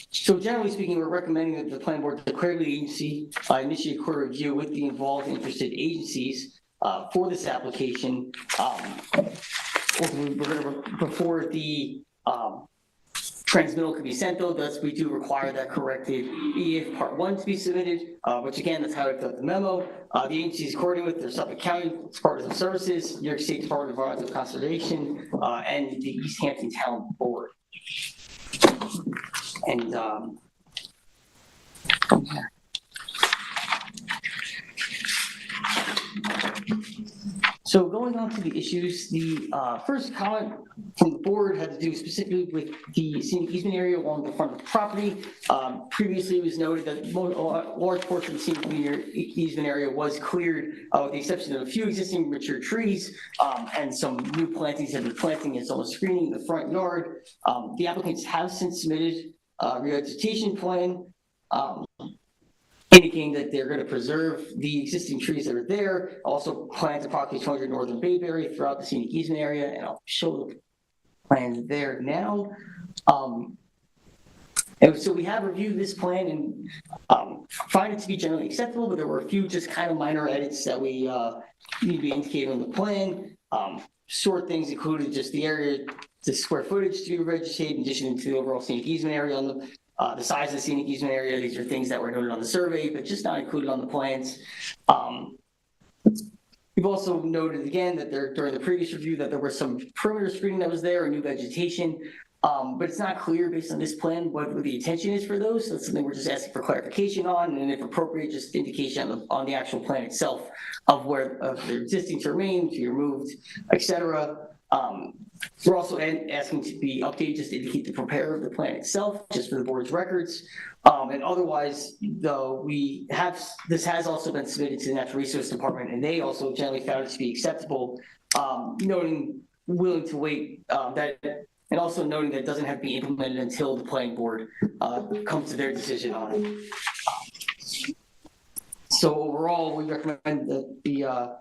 So generally speaking, we're recommending that the planning board declare the agency initiate court review with the involved interested agencies for this application. Ultimately, we're going to, before the transmittal can be sent, though, thus we do require that corrected EAF Part 1 to be submitted, which again, that's how I got the memo. The agencies coordinating with their Suffolk County Department of Services, New York State Department of Environmental Conservation, and the East Hampton Town Board. And so going on to the issues, the first comment from the board had to do specifically with the scenic easement area along the front of the property. Previously, it was noted that a large portion of the scenic easement area was cleared, with the exception of a few existing mature trees and some new plantings have been planting as well as screening in the front yard. The applicants have since submitted a revegetation plan, indicating that they're going to preserve the existing trees that are there, also plant approximately 200 northern bayberry throughout the scenic easement area, and I'll show the plan there now. And so we have reviewed this plan and find it to be generally acceptable, but there were a few just kind of minor edits that we need to be indicated on the plan. Short things included just the area, the square footage to be revegetated in addition to the overall scenic easement area on the size of the scenic easement area. These are things that were noted on the survey, but just not included on the plans. We've also noted again that during the previous review that there was some perimeter screening that was there, or new vegetation, but it's not clear based on this plan what the intention is for those. So that's something we're just asking for clarification on, and if appropriate, just indication on the actual plan itself of where the existing to remain, to be removed, etc. We're also asking to be updated just to indicate the preparer of the plan itself, just for the board's records. And otherwise, though, this has also been submitted to the Natural Resource Department, and they also generally found it to be acceptable, noting willing to wait and also noting that it doesn't have to be implemented until the planning board comes to their decision on it. So overall, we recommend that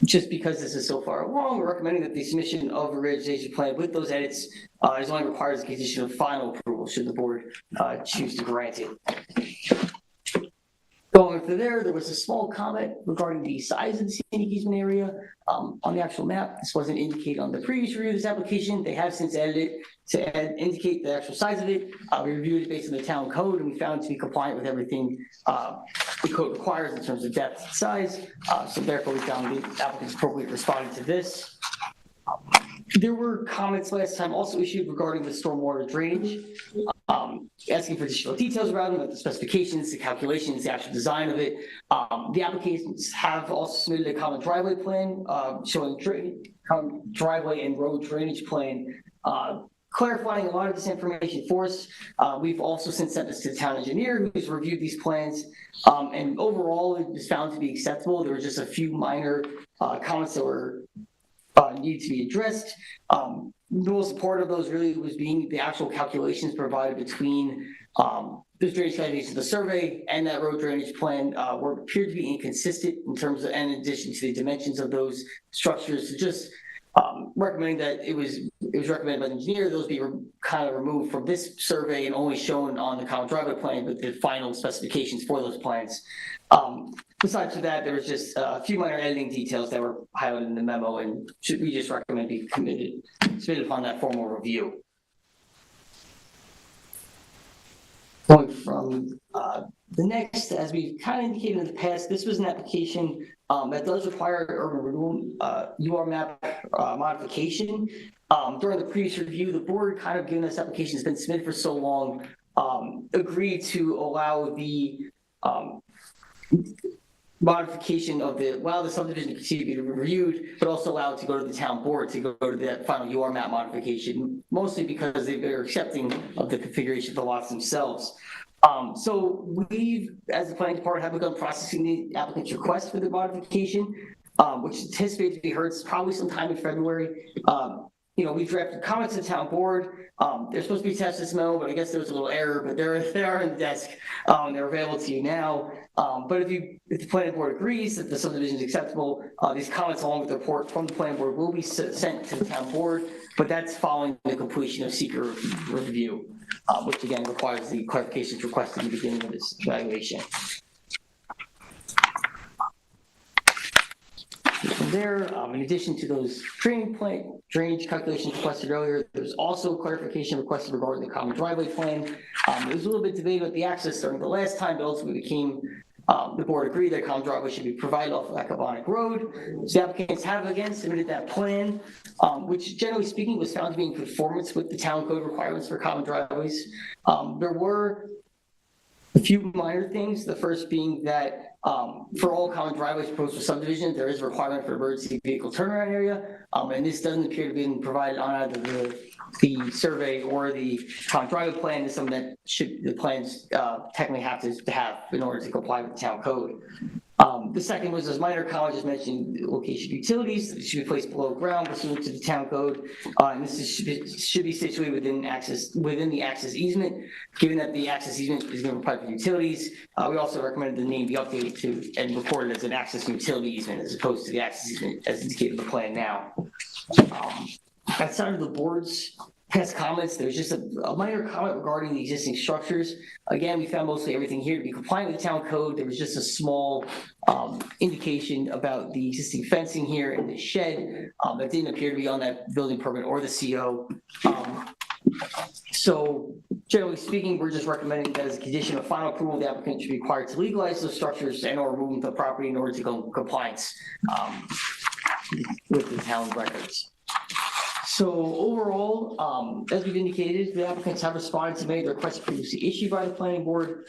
just because this is so far along, we're recommending that the submission of a revegetation plan with those edits is only required as a condition of final approval should the board choose to grant it. Going through there was a small comment regarding the size of the scenic easement area on the actual map. This wasn't indicated on the previous review of this application. They have since added it to indicate the actual size of it. We reviewed it based on the town code, and we found it to be compliant with everything the code requires in terms of depth and size. So therefore, we found the applicants appropriately responded to this. There were comments last time also issued regarding the stormwater drainage, asking for additional details around them, like the specifications, the calculations, the actual design of it. The applications have also submitted a common driveway plan showing common driveway and road drainage plan, clarifying a lot of this information for us. We've also since sent this to the town engineer who's reviewed these plans, and overall it was found to be acceptable. There were just a few minor comments that were need to be addressed. The most important of those really was being the actual calculations provided between the drainage calculations of the survey and that road drainage plan appeared to be inconsistent in terms of, and in addition to the dimensions of those structures. So just recommending that it was recommended by the engineer, those be kind of removed from this survey and only shown on the common driveway plan with the final specifications for those plans. Besides for that, there was just a few minor editing details that were highlighted in the memo, and we just recommend be submitted upon that formal review. Going from the next, as we've kind of indicated in the past, this was an application that does require urban renewal UR map modification. During the previous review, the board, kind of given this application has been submitted for so long, agreed to allow the modification of the subdivision to continue to be reviewed, but also allow it to go to the town board to go to that final UR map modification, mostly because they're accepting of the configuration of the lots themselves. So we, as the planning department, have begun processing the applicant's request for the modification, which is anticipated to be heard probably sometime in February. We've drafted comments to the town board. They're supposed to be attached to this memo, but I guess there was a little error, but they are in the desk. They're available to you now. But if the planning board agrees that the subdivision is acceptable, these comments along with the report from the planning board will be sent to the town board, but that's following the completion of seeker review, which again requires the clarifications requested in the beginning of this evaluation. From there, in addition to those drainage calculations requested earlier, there's also clarification requested regarding the common driveway plan. There was a little bit debated about the access during the last time, but ultimately the board agreed that common driveway should be provided off of Acabonic Road. So the applicants have again submitted that plan, which generally speaking was found to be in conformance with the town code requirements for common driveways. There were a few minor things, the first being that for all common driveways proposed for subdivision, there is a requirement for emergency vehicle turnaround area, and this doesn't appear to be provided on either the survey or the common driveway plan. Is something that the plans technically have to have in order to comply with the town code. The second was, as minor colleges mentioned, location of utilities that should be placed below ground pursuant to the town code, and this should be situated within the access easement. Given that the access easement is going to provide for utilities, we also recommended the name be updated to and recorded as an access utility easement as opposed to the access easement as indicated in the plan now. Outside of the board's past comments, there's just a minor comment regarding the existing structures. Again, we found mostly everything here to be compliant with the town code. There was just a small indication about the existing fencing here and the shed that didn't appear to be on that building permit or the CO. So generally speaking, we're just recommending that as a condition of final approval, the applicant should be required to legalize those structures and or remove the property in order to go in compliance with the town records. So overall, as we've indicated, the applicants have responded to many of the requests previously issued by the planning board.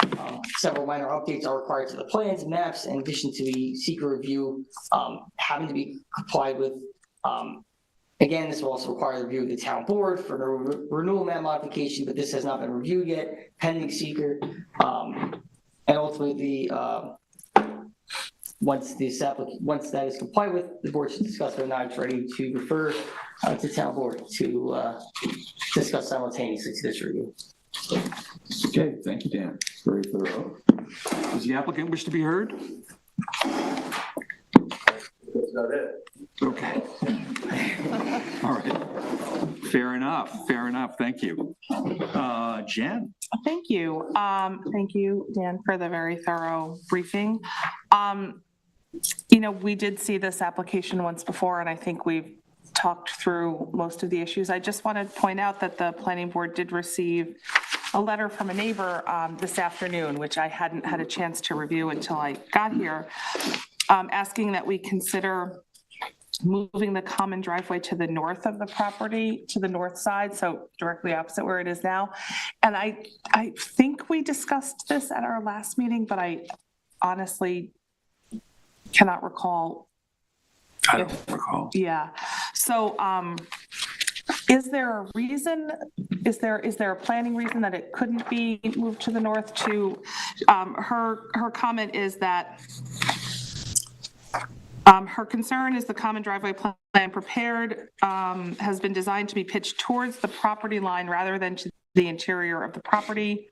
Several minor updates are required to the plans and maps, in addition to the seeker review having to be complied with. Again, this will also require the review of the town board for the renewal map modification, but this has not been reviewed yet, pending seeker. And ultimately, once that is complied with, the board should discuss whether or not it's ready to refer to town board to discuss simultaneously to this review. Okay, thank you, Dan. Very thorough. Does the applicant wish to be heard? That's not it. Okay. All right. Fair enough. Thank you. Jen? Thank you. Thank you, Dan, for the very thorough briefing. We did see this application once before, and I think we've talked through most of the issues. I just want to point out that the planning board did receive a letter from a neighbor this afternoon, which I hadn't had a chance to review until I got here, asking that we consider moving the common driveway to the north of the property, to the north side, so directly opposite where it is now. And I think we discussed this at our last meeting, but I honestly cannot recall. I don't recall. Yeah. So is there a reason, is there a planning reason that it couldn't be moved to the north to, her comment is that Her concern is the common driveway plan prepared has been designed to be pitched towards the property line rather than to the interior of the property.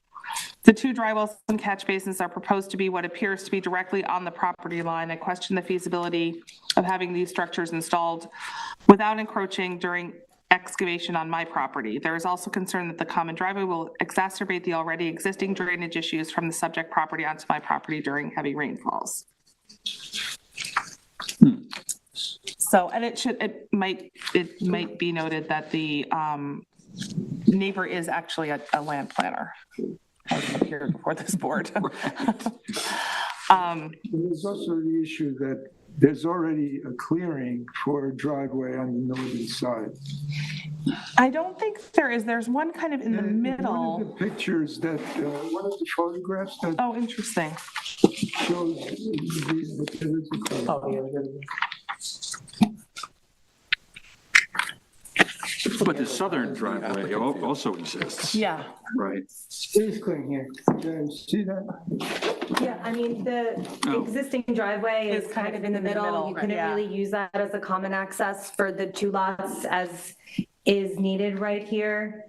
The two dry wells and catch basins are proposed to be what appears to be directly on the property line. I question the feasibility of having these structures installed without encroaching during excavation on my property. There is also concern that the common driveway will exacerbate the already existing drainage issues from the subject property onto my property during heavy rainfalls. So, and it might be noted that the neighbor is actually a land planner who has appeared before this board. There's also the issue that there's already a clearing for a driveway on the northern side. I don't think there is. There's one kind of in the One middle. of the pictures that, one of the photographs that Oh, interesting. shows that there is a clearing. Oh, yeah, we got it. But the southern driveway also exists, Yeah. right? It is clearing here. Yeah, you see that? Yeah, I mean, the Oh. existing driveway is kind of in the middle. You couldn't yeah. really use that as a common access for the two lots as is needed right here.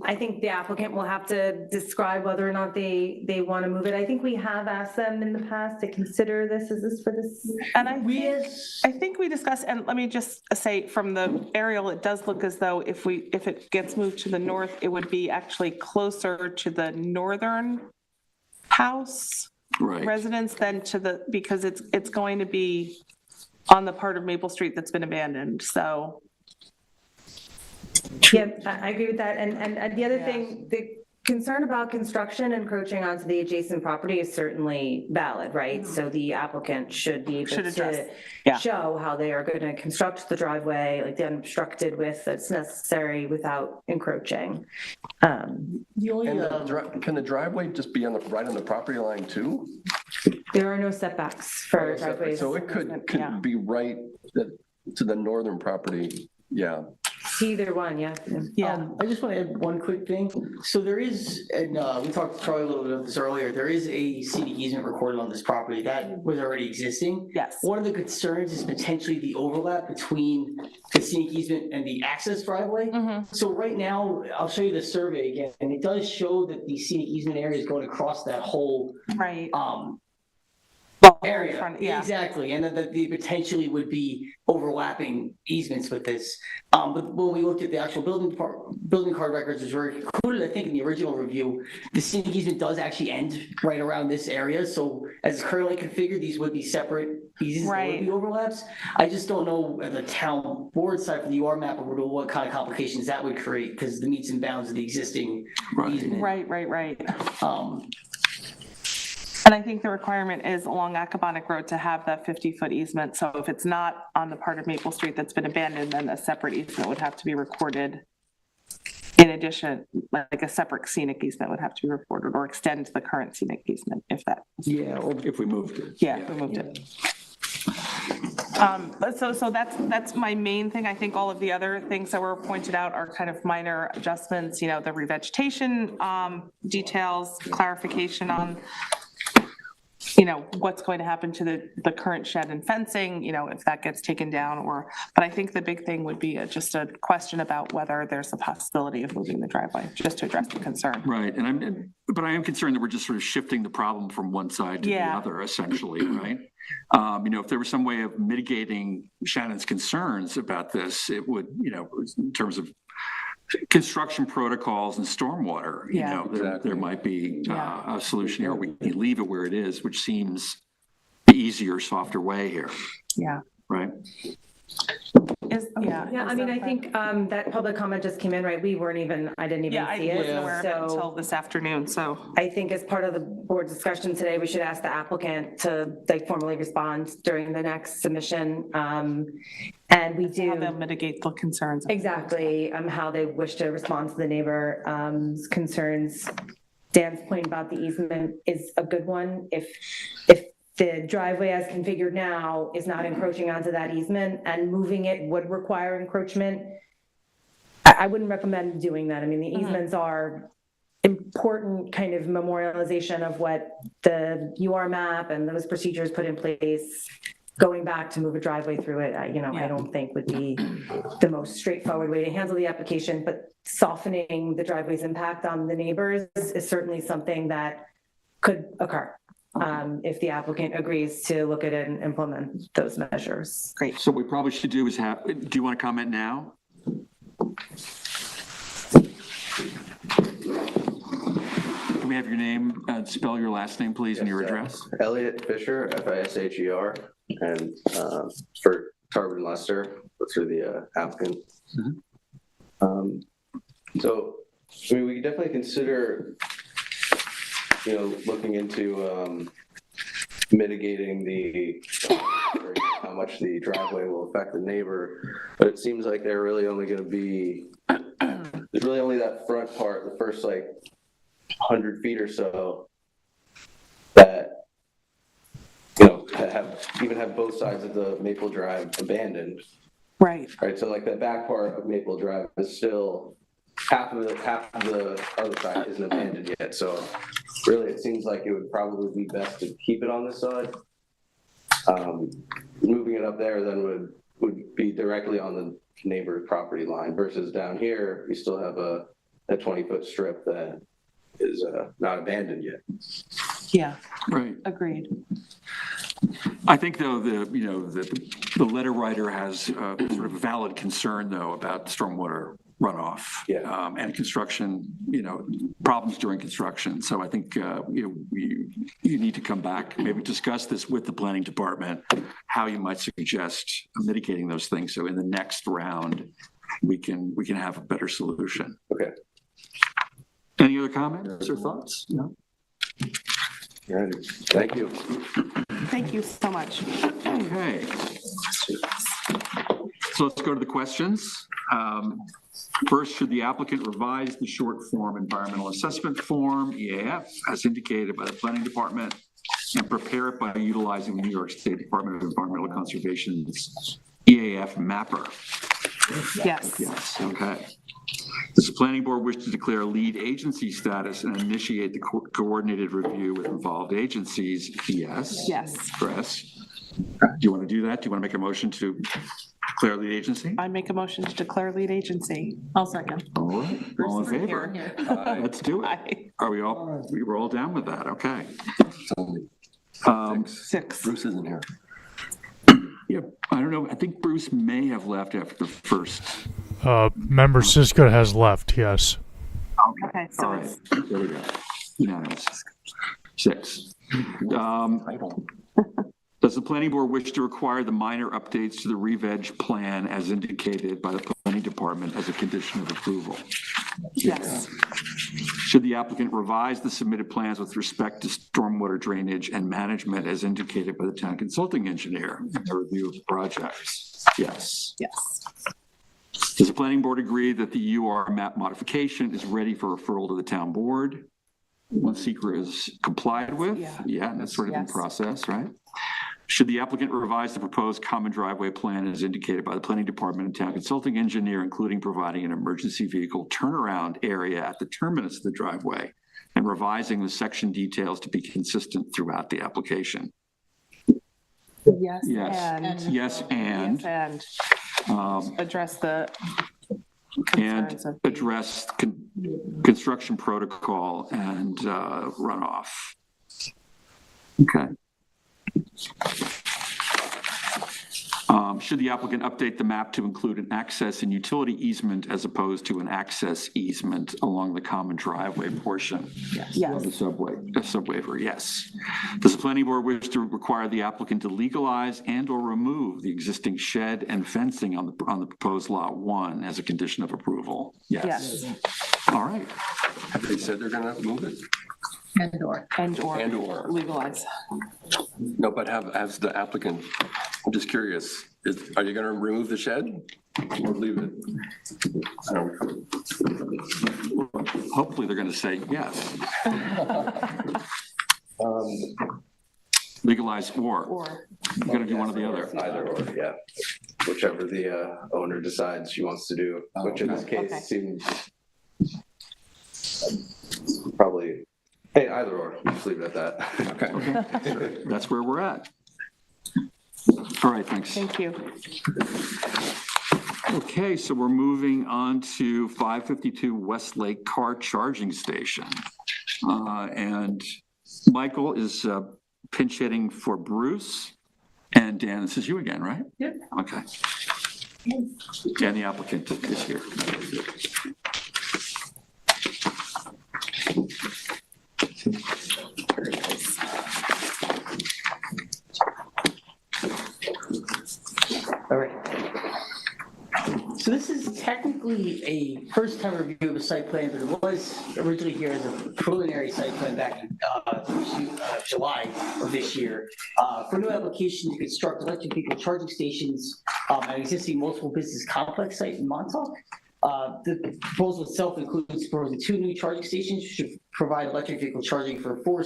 I think the applicant will have to describe whether or not they want to move it. I think we have asked them in the past to consider this. Is this for this? And I think we discussed, and let me just say from the aerial, it does look as though if it gets moved to the north, it would be actually closer to the northern house Right. residence than to because it's going to be on the part of Maple Street that's been abandoned, so. Yeah, I agree with that. And the other thing, the concern about construction encroaching onto the adjacent property is certainly valid, right? So the applicant should be able Should address, to yeah. show how they are going to construct the driveway, like the unobstructed width that's necessary without encroaching. The only, And can the driveway just be right on the property line too? There are no setbacks for driveways. So it could Yeah. be right to the northern property, yeah. Either one, yeah. Yeah. I just want to add one quick thing. So there is, and we talked probably a little bit about this earlier, there is a scenic easement recorded on this property that was already existing. Yes. One of the concerns is potentially the overlap between the scenic easement and the access driveway. So right now, I'll show you the survey again, and it does show that the scenic easement area is going across that whole Right. area. Front, yeah. Exactly, and then that they potentially would be overlapping easements with this. But when we looked at the actual building card records, which were included, I think, in the original review, the scenic easement does actually end right around this area. So as currently configured, these would be separate easements, there would be overlaps. I just don't know at the town board side for the UR map approval, what kind of complications that would create, because the meets and bounds of the existing easement. Right. Um, And I think the requirement is along Accabonac Road to have that 50-foot easement. So if it's not on the part of Maple Street that's been abandoned, then a separate easement would have to be recorded. In addition, like a separate scenic easement would have to be recorded or extend the current scenic easement if that. Yeah, or If we moved it. Yeah, if we moved it. But so that's my main thing. I think all of the other things that were pointed out are kind of minor adjustments, the revegetation details, clarification on what's going to happen to the current shed and fencing, if that gets taken down but I think the big thing would be just a question about whether there's a possibility of moving the driveway, just to address the concern. Right, but I am concerned that we're just sort of shifting the problem from one side to the other, essentially, right? If there was some way of mitigating Shannon's concerns about this, it would, in terms of construction protocols and stormwater, there might be a solution here. We can leave it where it is, which seems the easier, softer way here. Yeah. Right. I mean, I think that public comment just came in, right? I didn't even see it. I wasn't aware of it until this afternoon, so. I think as part of the board discussion today, we should ask the applicant to formally respond during the next submission. And we do. How they'll mitigate the concerns. Exactly, how they wish to respond to the neighbor's concerns. Dan's point about the easement is a good one. If the driveway as configured now is not encroaching onto that easement and moving it would require encroachment, I wouldn't recommend doing that. I mean, the easements are important kind of memorialization of what the UR map and those procedures put in place going back to move a driveway through it, I don't think would be the most straightforward way to handle the application, but softening the driveway's impact on the neighbors is certainly something that could occur if the applicant agrees to look at it and implement those measures. Great. So what we probably should do is do you want to comment now? Can we have your name, spell your last name, please, and your address? Elliot Fisher, Fisher, and for Tarbin Lester, through the applicant. So, I mean, we could definitely consider, looking into mitigating how much the driveway will affect the neighbor, but it seems like they're really only going to be, there's really only that front part, the first 100 feet or so, that have both sides of the Maple Drive abandoned. Right. Right. So the back part of Maple Drive is still half of the other side isn't abandoned yet. So really, it seems like it would probably be best to keep it on this side. Moving it up there then would be directly on the neighbor's property line versus down here, you still have a 20-foot strip that is not abandoned yet. Yeah. Right. Agreed. I think, though, the letter writer has sort of a valid concern, though, about stormwater runoff and construction, problems during construction. So I think you need to come back, maybe discuss this with the planning department, how you might suggest mitigating those things. So in the next round, we can have a better solution. Okay. Any other comments or thoughts? No. All right. Thank you. Thank you so much. Okay. So let's go to the questions. First, should the applicant revise the short form environmental assessment form, EAF, as indicated by the planning department, and prepare it by utilizing the New York State Department of Environmental Conservation's EAF mapper? Yes. Yes, okay. Does the planning board wish to declare lead agency status and initiate the coordinated review with involved agencies? Yes. Yes. Chris, do you want to do that? Do you want to make a motion to declare lead agency? I make a motion to declare lead agency. I'll second. All right, all in favor? Here. Let's do it. Aye. Are we all down with that? Okay. Six. Bruce isn't here. Yeah, I don't know. I think Bruce may have left after the first. Member Siska has left, yes. Okay, so All right, there we go. Unanimous. 6. Does the planning board wish to require the minor updates to the re-veg plan as indicated by the planning department as a condition of approval? yes. Should the applicant revise the submitted plans with respect to stormwater drainage and management as indicated by the town consulting engineer in their review of the projects? Yes. Yes. Does the planning board agree that the UR map modification is ready for referral to the town board once SECRA is complied with? Yeah, and that's sort of in Yes. process, right? Should the applicant revise the proposed common driveway plan as indicated by the planning department and town consulting engineer, including providing an emergency vehicle turnaround area at the terminus of the driveway and revising the section details to be consistent throughout the application? Yes. Yes. And. Yes, and. Yes, and address the And concerns of. address construction protocol and runoff. Okay. Should the applicant update the map to include an access and utility easement as opposed to an access easement along the common driveway portion of the subwaiver? Yes. Does the planning board wish to require the applicant to legalize and or remove the existing shed and fencing on the proposed lot 1 as a condition of approval? Yes. All right. Have they said they're gonna move it? And or legalize. No, but has the applicant, I'm just curious, are you gonna remove the shed or leave it? Hopefully they're going to say yes. Legalize or. You're going to do one or the other. Either or, yeah. Whichever the owner decides she wants to do, which in this case seems probably, hey, either or, just leave it at that. Okay. That's where we're at. All right, thanks. Thank you. Okay, so we're moving on to 552 Westlake Car Charging Station. And Michael is pinch hitting for Bruce. And Dan, this is you again, right? Yep. Okay. Dan, the applicant, is here. All right. So this is technically a first-time review of a site plan, but it was originally here as a preliminary site plan back in July of this year. For new application to construct electric vehicle charging stations at an existing multiple business complex site in Montauk. The proposal itself includes proposing 2 new charging stations, which should provide electric vehicle charging for 4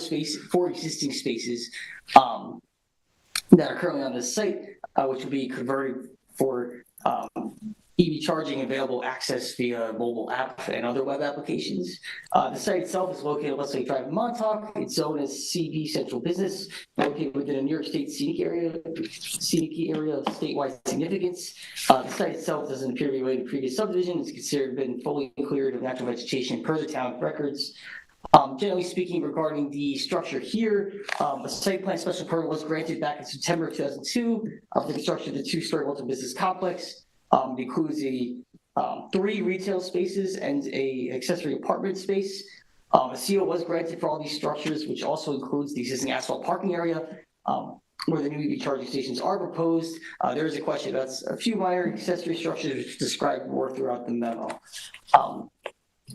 existing spaces that are currently on this site, which will be converted for EV charging available access via mobile app and other web applications. The site itself is located at Westlake Drive in Montauk. It's zoned as CV Central Business, located within a New York State scenic area of statewide significance. The site itself doesn't appear to be related to previous subdivision. It's considered been fully cleared of natural vegetation per the town records. Generally speaking, regarding the structure here, a site plan special permit was granted back in September of 2002 for the construction of the 2-story multi-business complex. It includes 3 retail spaces and an accessory apartment space. A CO was granted for all these structures, which also includes the existing asphalt parking area where the new EV charging stations are proposed. There is a question about a few minor accessory structures which described more throughout the memo.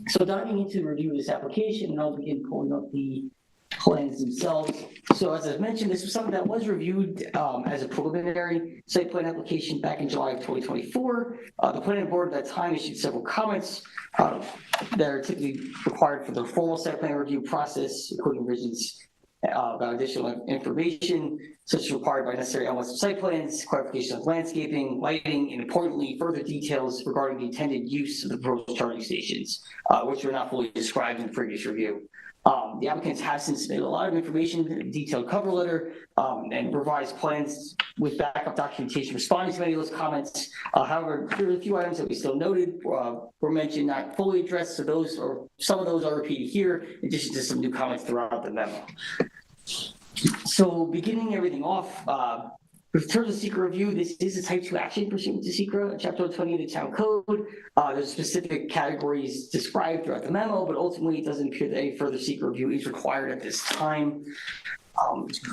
So diving into the review of this application, and I'll begin pulling up the plans themselves. So as I mentioned, this was something that was reviewed as a preliminary site plan application back in July of 2024. The planning board at that time issued several comments that are typically required for the formal site plan review process, including revisions about additional information, such as required by necessary elements of site plans, clarification of landscaping, lighting, and importantly, further details regarding the intended use of the proposed charging stations, which were not fully described in the previous review. The applicants have since submitted a lot of information, a detailed cover letter, and revised plans with backup documentation responding to many of those comments. However, there are a few items that we still noted were mentioned, not fully addressed, so those or some of those are repeated here, in addition to some new comments throughout the memo. So beginning everything off, in terms of secret review, this is a type 2 action pursuant to secret, chapter 20 of the town code. There's specific categories described throughout the memo, but ultimately it doesn't appear that any further secret review is required at this time.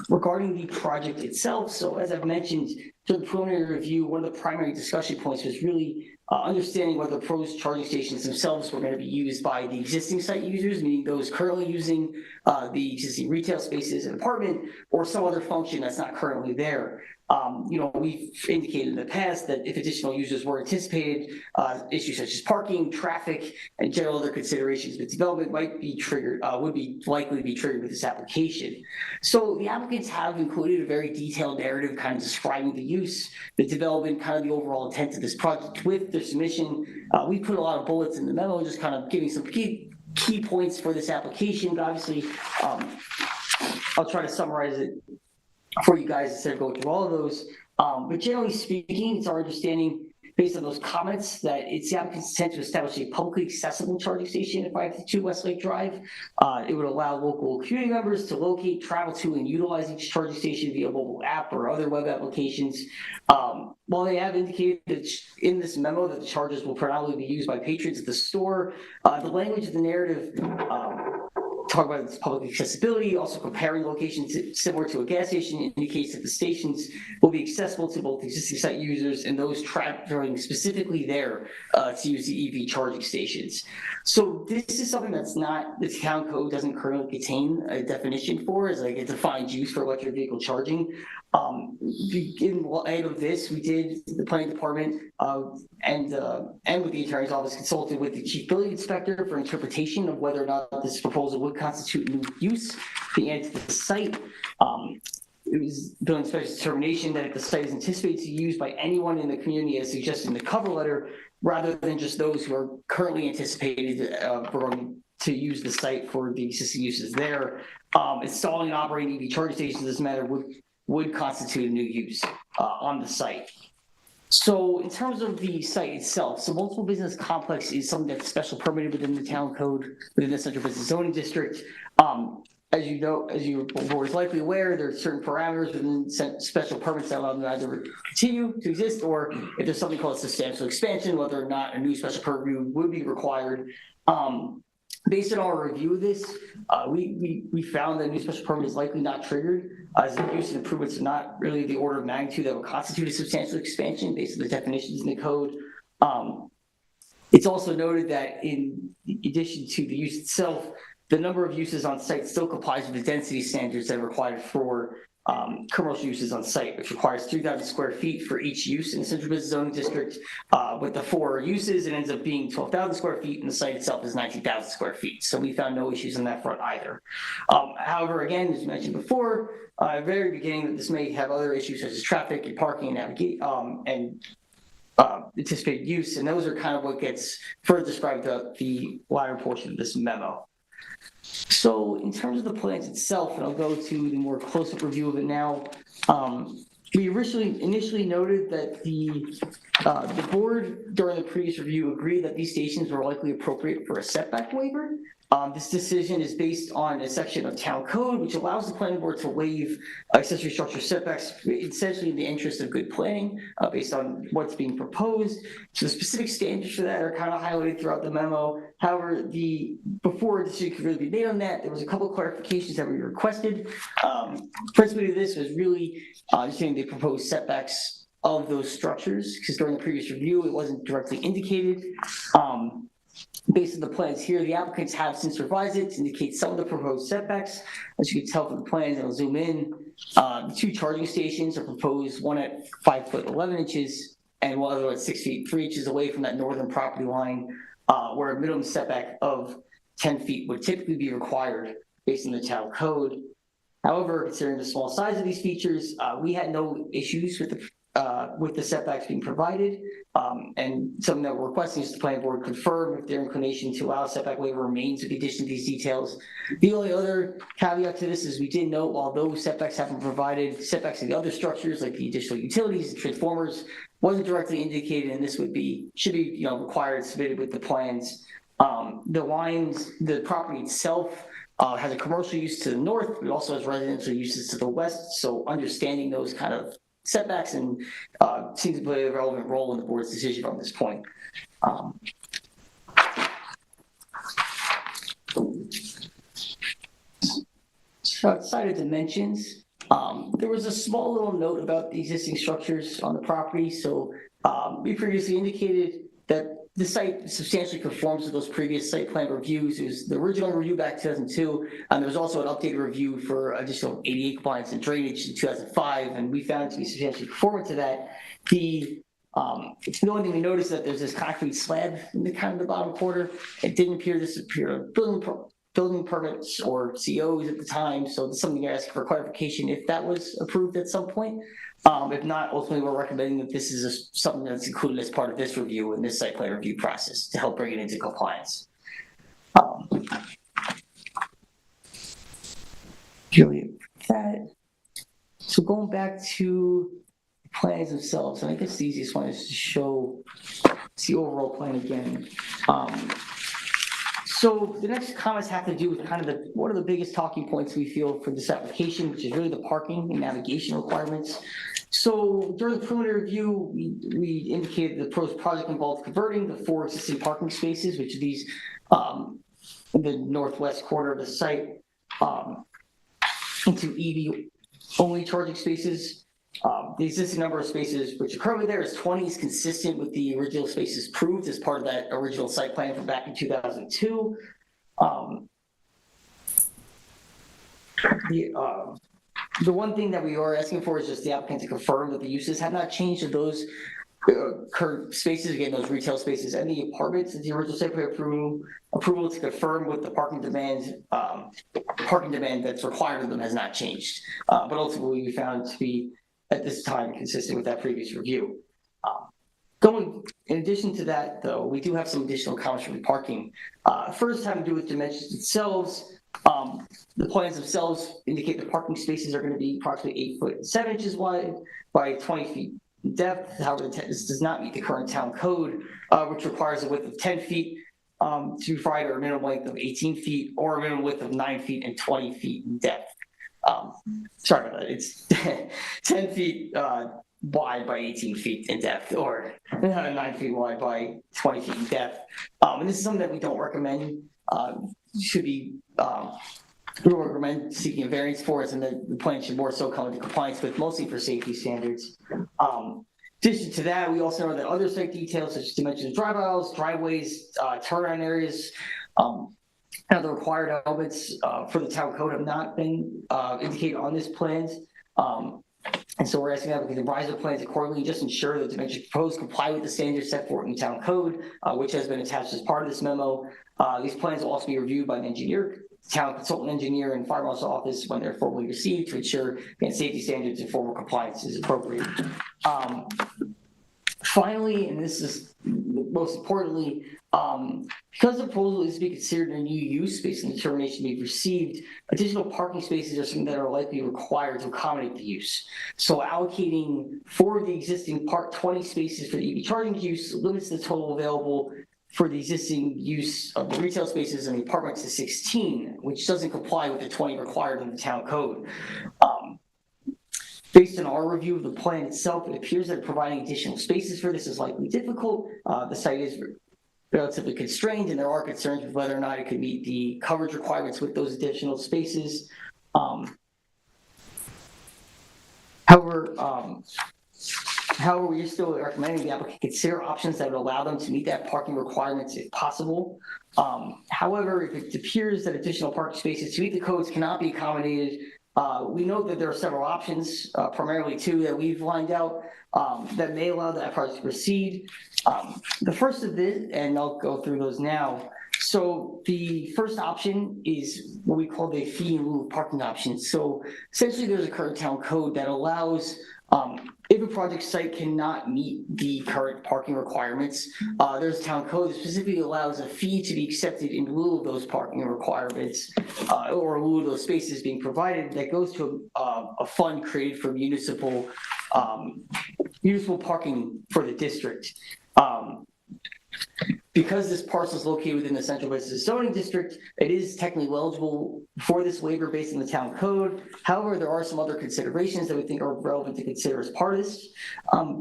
Regarding the project itself, so as I've mentioned, during the preliminary review, one of the primary discussion points was really understanding whether the proposed charging stations themselves were going to be used by the existing site users, meaning those currently using the existing retail spaces and apartment, or some other function that's not currently there. We've indicated in the past that if additional users were anticipated, issues such as parking, traffic, and general other considerations with development might be triggered, would be likely to be triggered with this application. So the applicants have included a very detailed narrative kind of describing the use, the development, kind of the overall intent of this project with their submission. We put a lot of bullets in the memo, just kind of giving some key points for this application. But obviously, I'll try to summarize it for you guys instead of going through all of those. But generally speaking, it's our understanding based on those comments that it's the applicant's intent to establish a publicly accessible charging station at 552 Westlake Drive. It would allow local community members to locate, travel to, and utilize each charging station via mobile app or other web applications. While they have indicated that in this memo that the chargers will predominantly be used by patrons at the store, the language of the narrative talk about its public accessibility, also comparing locations similar to a gas station indicates that the stations will be accessible to both existing site users and those traveling specifically there to use the EV charging stations. So this is something that's not, the town code doesn't currently contain a definition for, as like a defined use for electric vehicle charging. In light of this, we did, the planning department and with the attorney's office consulted with the chief building inspector for interpretation of whether or not this proposal would constitute new use being added to the site. It was building inspector's determination that if the site is anticipated to be used by anyone in the community as suggested in the cover letter, rather than just those who are currently anticipated to use the site for the existing uses there, installing and operating EV charging stations in this matter would would constitute a new use on the site. So in terms of the site itself, so multiple business complex is something that's special permitted within the town code, within the central business zoning district. As you know, as you board is likely aware, there are certain parameters within special permits that allow them to either continue to exist, or if there's something called substantial expansion, whether or not a new special permit review would be required. Based on our review of this, we found that a new special permit is likely not triggered, as the use and improvements are not really the order of magnitude that would constitute a substantial expansion based on the definitions in the code. It's also noted that in addition to the use itself, the number of uses on site still complies with the density standards that are required for commercial uses on site, which requires 3,000 square feet for each use in the central business zoning district. With the 4 uses, it ends up being 12,000 square feet, and the site itself is 19,000 square feet. So we found no issues on that front either. However, again, as mentioned before, at the very beginning, that this may have other issues such as traffic and parking and navigation and anticipated use, and those are kind of what gets further described throughout the latter portion of this memo. So in terms of the plans itself, and I'll go to the more close-up review of it now, we initially noted that the board during the previous review agreed that these stations were likely appropriate for a setback waiver. This decision is based on a section of town code which allows the planning board to waive accessory structure setbacks, essentially in the interest of good planning, based on what's being proposed. So the specific standards for that are kind of highlighted throughout the memo. However, before a decision could really be made on that, there was a couple of clarifications that we requested. Principally, this was really understanding the proposed setbacks of those structures, because during the previous review, it wasn't directly indicated. Based on the plans here, the applicants have since revised it to indicate some of the proposed setbacks. As you can tell from the plans, and I'll zoom in, 2 charging stations are proposed, one at 5 foot 11 inches and one other at 6 feet 3 inches away from that northern property line, where a minimum setback of 10 feet would typically be required based on the town code. However, considering the small size of these features, we had no issues with the setbacks being provided, and something that we're requesting is the planning board confirm if their inclination to allow setback waiver remains with the addition of these details. The only other caveat to this is we did note, while those setbacks have been provided, setbacks in the other structures like the additional utilities and transformers wasn't directly indicated, and this should be required and submitted with the plans. The property itself has a commercial use to the north, but also has residential uses to the west. So understanding those kind of setbacks and seems to play a relevant role in the board's decision on this point. So outside of dimensions, there was a small little note about the existing structures on the property. So we previously indicated that the site substantially conforms to those previous site plan reviews. It was the original review back in 2002, and there was also an updated review for additional ADA compliance and drainage in 2005, and we found it to be substantially conformant to that. The only thing we noticed is that there's this concrete slab in the bottom quarter. It didn't appear to disappear building permits or COs at the time, so that's something you're asking for clarification if that was approved at some point. If not, ultimately, we're recommending that this is something that's included as part of this review and this site plan review process to help bring it into compliance. So going back to the plans themselves, and I guess the easiest one is to show the overall plan again. So the next comments have to do with kind of what are the biggest talking points we feel for this application, which is really the parking and navigation requirements. So during the preliminary review, we indicated the proposed project involved converting the 4 existing parking spaces, which are these in the northwest corner of the site, into EV only charging spaces. The existing number of spaces which are currently there is 20, is consistent with the original spaces approved as part of that original site plan from back in 2002. The one thing that we are asking for is just the applicant to confirm that the uses have not changed, of those current spaces, again, those retail spaces and the apartments, the original site plan approval to confirm with the parking demand that's required of them has not changed. But ultimately, we found to be at this time consistent with that previous review. In addition to that, though, we do have some additional comments from the parking. First, having to do with dimensions themselves. The plans themselves indicate the parking spaces are going to be approximately 8 foot and 7 inches wide by 20 feet in depth. However, this does not meet the current town code, which requires a width of 10 feet to be provided, or a minimum length of 18 feet, or a minimum width of 9 feet and 20 feet in depth. Sorry about that. It's 10 feet wide by 18 feet in depth, or 9 feet wide by 20 feet in depth. And this is something that we don't recommend. Should be we would recommend seeking a variance for it, and the plan should more so come into compliance with, mostly for safety standards. In addition to that, we also know that other site details, such as dimensions of drive aisles, driveways, turnaround areas, and the required elements for the town code have not been indicated on this plan. And so we're asking that we can revise the plans accordingly, just ensure that dimensions proposed comply with the standards set forth in the town code, which has been attached as part of this memo. These plans will also be reviewed by an engineer, town consultant engineer, and fire marshal's office when they're formally received to ensure that safety standards and formal compliance is appropriate. Finally, and this is most importantly, because the proposal is to be considered a new use based on the determination we've received, additional parking spaces are something that are likely required to accommodate the use. So allocating for the existing 20 spaces for the EV charging use limits the total available for the existing use of the retail spaces and the apartments to 16, which doesn't comply with the 20 required in the town code. Based on our review of the plan itself, it appears that providing additional spaces for this is likely difficult. The site is relatively constrained, and there are concerns with whether or not it could meet the coverage requirements with those additional spaces. However, we are still recommending the applicant consider options that would allow them to meet that parking requirements if possible. However, if it appears that additional parking spaces to meet the codes cannot be accommodated, we know that there are several options, primarily two that we've lined out that may allow that project to proceed. The first of this, and I'll go through those now. So the first option is what we call the fee in lieu of parking option. So essentially there's a current town code that allows, if a project site cannot meet the current parking requirements, there's a town code that specifically allows a fee to be accepted in lieu of those parking requirements, or in lieu of those spaces being provided, that goes to a fund created for municipal parking for the district. Because this parcel is located within the Central Business Zoning District, it is technically eligible for this waiver based on the town code. However, there are some other considerations that we think are relevant to consider as part of this.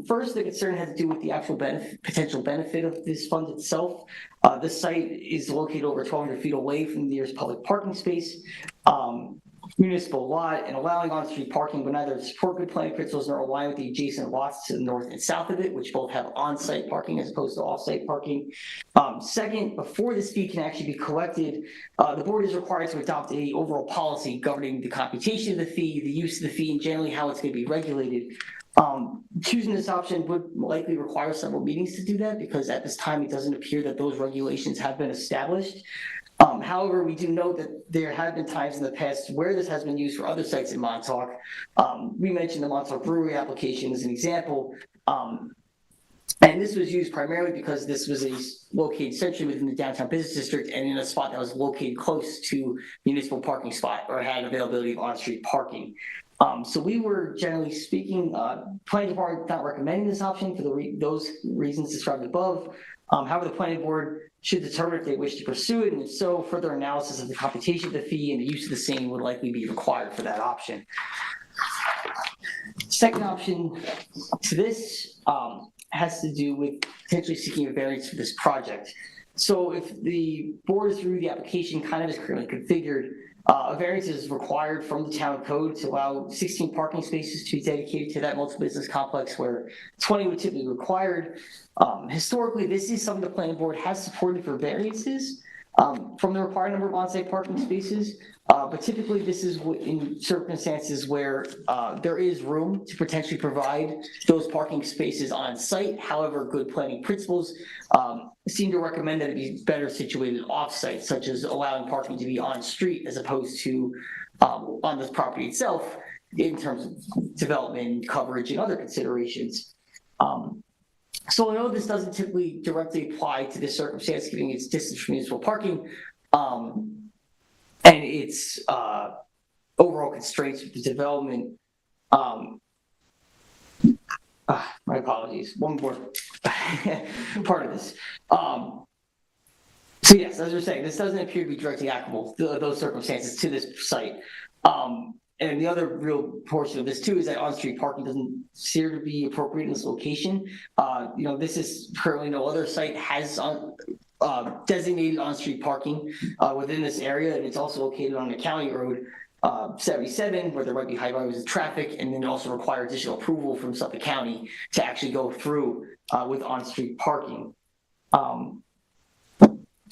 First, the concern has to do with the actual potential benefit of this fund itself. The site is located over 1,200 feet away from the nearest public parking space, municipal lot, and allowing on-street parking would neither support good planning principles nor align with the adjacent lots to the north and south of it, which both have on-site parking as opposed to off-site parking. Second, before this fee can actually be collected, the board is required to adopt a overall policy governing the computation of the fee, the use of the fee, and generally how it's going to be regulated. Choosing this option would likely require several meetings to do that, because at this time it doesn't appear that those regulations have been established. However, we do know that there have been times in the past where this has been used for other sites in Montauk. We mentioned the Montauk Brewery application as an example. And this was used primarily because this was located centrally within the downtown business district and in a spot that was located close to municipal parking spot, or had availability of on-street parking. So we were, generally speaking, planning department not recommending this option for those reasons described above. However, the planning board should determine if they wish to pursue it, and if so, further analysis of the computation of the fee and the use of the same would likely be required for that option. Second option to this has to do with potentially seeking a variance for this project. So if the board is through the application kind of is currently configured, a variance is required from the town code to allow 16 parking spaces to be dedicated to that multiple business complex, where 20 would typically be required. Historically, this is something the planning board has supported for variances from the required number of on-site parking spaces. But typically this is in circumstances where there is room to potentially provide those parking spaces on site. However, good planning principles seem to recommend that it be better situated off-site, such as allowing parking to be on street as opposed to on the property itself, in terms of development, coverage, and other considerations. So I know this doesn't typically directly apply to this circumstance, given its distance from municipal parking. and its overall constraints with the development. My apologies, one more part of this. So yes, as we're saying, this doesn't appear to be directly applicable, those circumstances to this site. And the other real portion of this too is that on-street parking doesn't appear to be appropriate in this location. This is currently no other site has designated on-street parking within this area, and it's also located on the county road 77, where there might be high volumes of traffic, and then also require additional approval from Suffolk County to actually go through with on-street parking.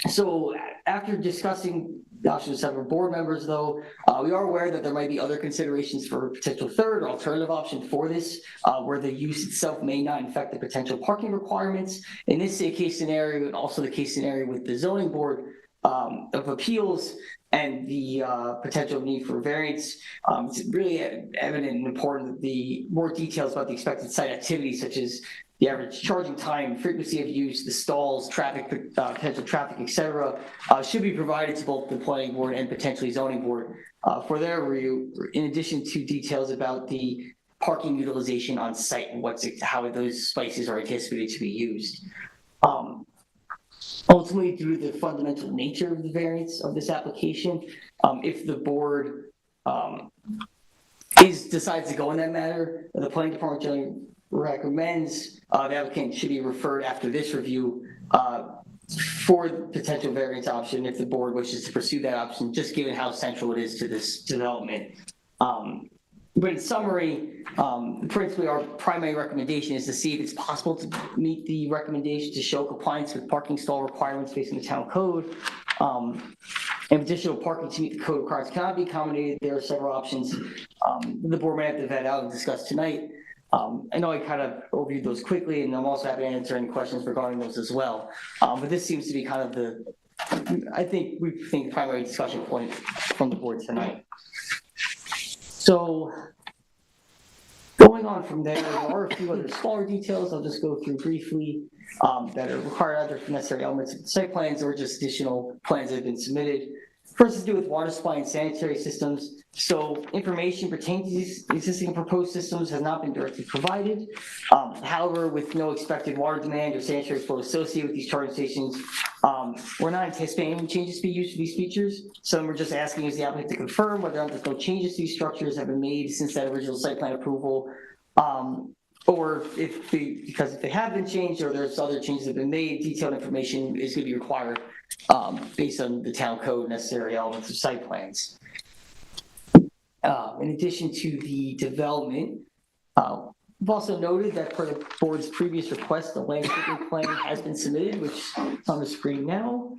So after discussing the options with several board members, though, we are aware that there might be other considerations for a potential third or alternative option for this, where the use itself may not affect the potential parking requirements. In this case scenario, and also the case scenario with the zoning board of appeals and the potential need for variance, it's really evident and important that the more details about the expected site activity, such as the average charging time, frequency of use, the stalls, traffic, potential traffic, et cetera, should be provided to both the planning board and potentially zoning board for their review, in addition to details about the parking utilization on site and how those spaces are anticipated to be used. Ultimately, due to the fundamental nature of the variance of this application, if the board decides to go in that matter, the planning department generally recommends the applicant should be referred after this review for the potential variance option if the board wishes to pursue that option, just given how central it is to this development. But in summary, principally our primary recommendation is to see if it's possible to meet the recommendation to show compliance with parking stall requirements based on the town code. And additional parking to meet the code requirements cannot be accommodated. There are several options the board may have to vet out and discuss tonight. I know I kind of overviewed those quickly, and I'm also happy to answer any questions regarding those as well. But this seems to be kind of the primary discussion point from the board tonight. So going on from there are a few other smaller details I'll just go through briefly that are required either for necessary elements of the site plans or just additional plans that have been submitted. First is to do with water supply and sanitary systems. So information pertaining to these existing proposed systems has not been directly provided. However, with no expected water demand or sanitary flow associated with these charging stations, we're not anticipating any changes to be used for these features. So we're just asking is the applicant to confirm whether or not there's no changes to these structures have been made since that original site plan approval, or if they have been changed or there's other changes that have been made, detailed information is going to be required based on the town code necessary elements of site plans. In addition to the development, we've also noted that per the board's previous request, the landscaping plan has been submitted, which is on the screen now.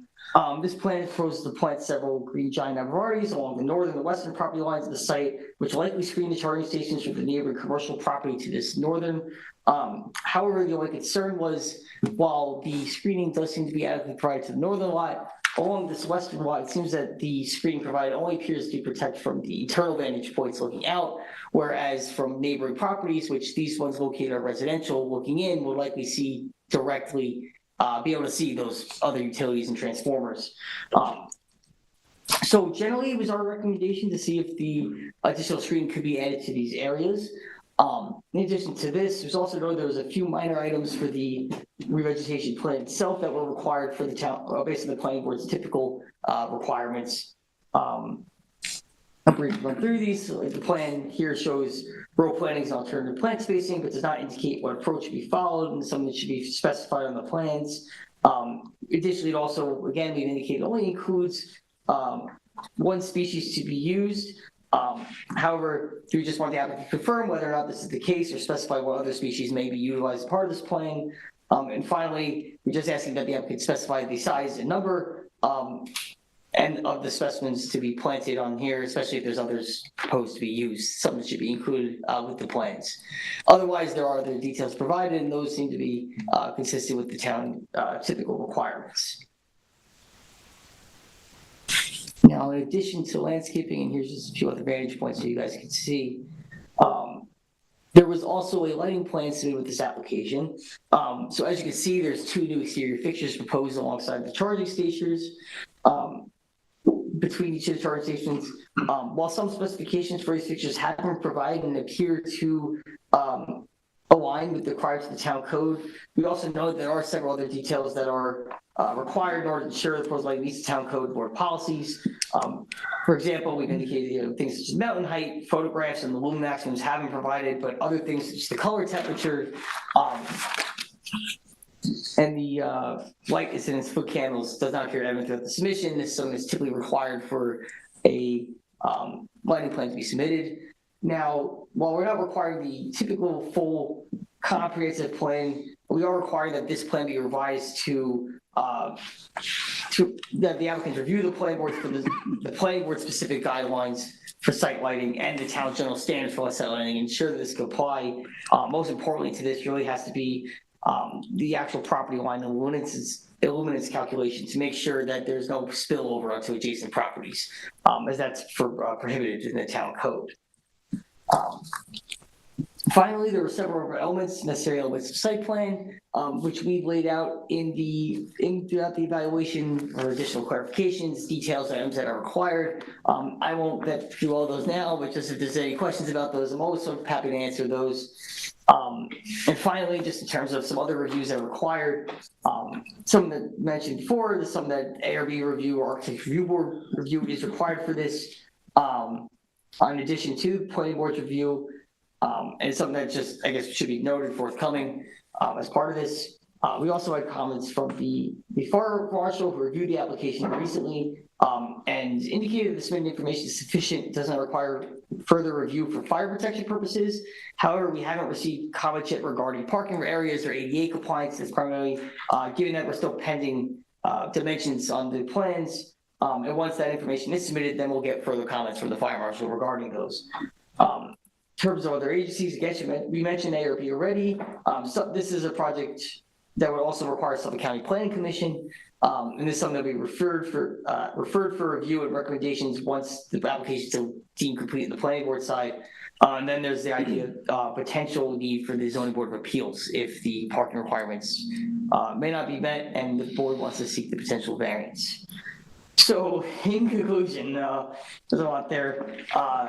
This plan proposes to plant several green giant arborvitaes along the northern and western property lines of the site, which will likely screen the charging stations from the neighboring commercial property to this northern. However, the only concern was, while the screening does seem to be adequately provided to the northern lot, along this western lot, it seems that the screening provided only appears to protect from the internal vantage points looking out, whereas from neighboring properties, which these ones located are residential, looking in will likely see directly, be able to see those other utilities and transformers. So generally, it was our recommendation to see if the additional screening could be added to these areas. In addition to this, there's also noted there was a few minor items for the revegetation plan itself that were required for the town, based on the planning board's typical requirements. I'll briefly run through these. So the plan here shows row plantings and alternative plant spacing, but does not indicate what approach should be followed, and something that should be specified on the plans. Additionally, it also, again, we've indicated only includes one species to be used. However, we just want the applicant to confirm whether or not this is the case or specify what other species may be utilized as part of this plan. And finally, we're just asking that the applicant specify the size and number and of the specimens to be planted on here, especially if there's others proposed to be used. Something should be included with the plans. Otherwise, there are other details provided, and those seem to be consistent with the town typical requirements. Now, in addition to landscaping, and here's just a few other vantage points so you guys can see, there was also a lighting plan submitted with this application. So as you can see, there's two new exterior fixtures proposed alongside the charging stations. between each of the charging stations. While some specifications for these fixtures have been provided and appear to align with the requirements of the town code, we also know that there are several other details that are required in order to ensure the proposed light meets the town code board policies. For example, we've indicated things such as mountain height, photographs, and the lumen maximums have been provided, but other things such as the color temperature and the light incidence foot candles does not appear evident throughout the submission. This is something that's typically required for a lighting plan to be submitted. Now, while we're not requiring the typical full comprehensive plan, we are requiring that this plan be revised to that the applicants review the planning board for the planning board specific guidelines for site lighting and the town general standards for site lighting, ensure that this can apply. Most importantly to this really has to be the actual property line illuminance calculation to make sure that there's no spillover onto adjacent properties, as that's prohibited in the town code. Finally, there were several elements, necessary elements of site plan, which we laid out throughout the evaluation or additional clarifications, details, items that are required. I won't get through all those now, but just if there's any questions about those, I'm always so happy to answer those. And finally, just in terms of some other reviews that are required, some that mentioned before, there's some that ARB review or Architecture Review Board review is required for this, in addition to planning board's review. And something that just, I guess, should be noted forthcoming as part of this. We also had comments from the fire marshal who reviewed the application recently and indicated the submitted information is sufficient, does not require further review for fire protection purposes. However, we haven't received comments yet regarding parking areas or ADA compliance. That's primarily given that we're still pending dimensions on the plans. And once that information is submitted, then we'll get further comments from the fire marshal regarding those. In terms of other agencies, again, we mentioned ARB already. So this is a project that would also require Suffolk County Planning Commission. And this is something that will be referred for review and recommendations once the application is deemed complete in the planning board side. And then there's the idea of potential need for the zoning board of appeals if the parking requirements may not be met and the board wants to seek the potential variance. So in conclusion, there's a lot there.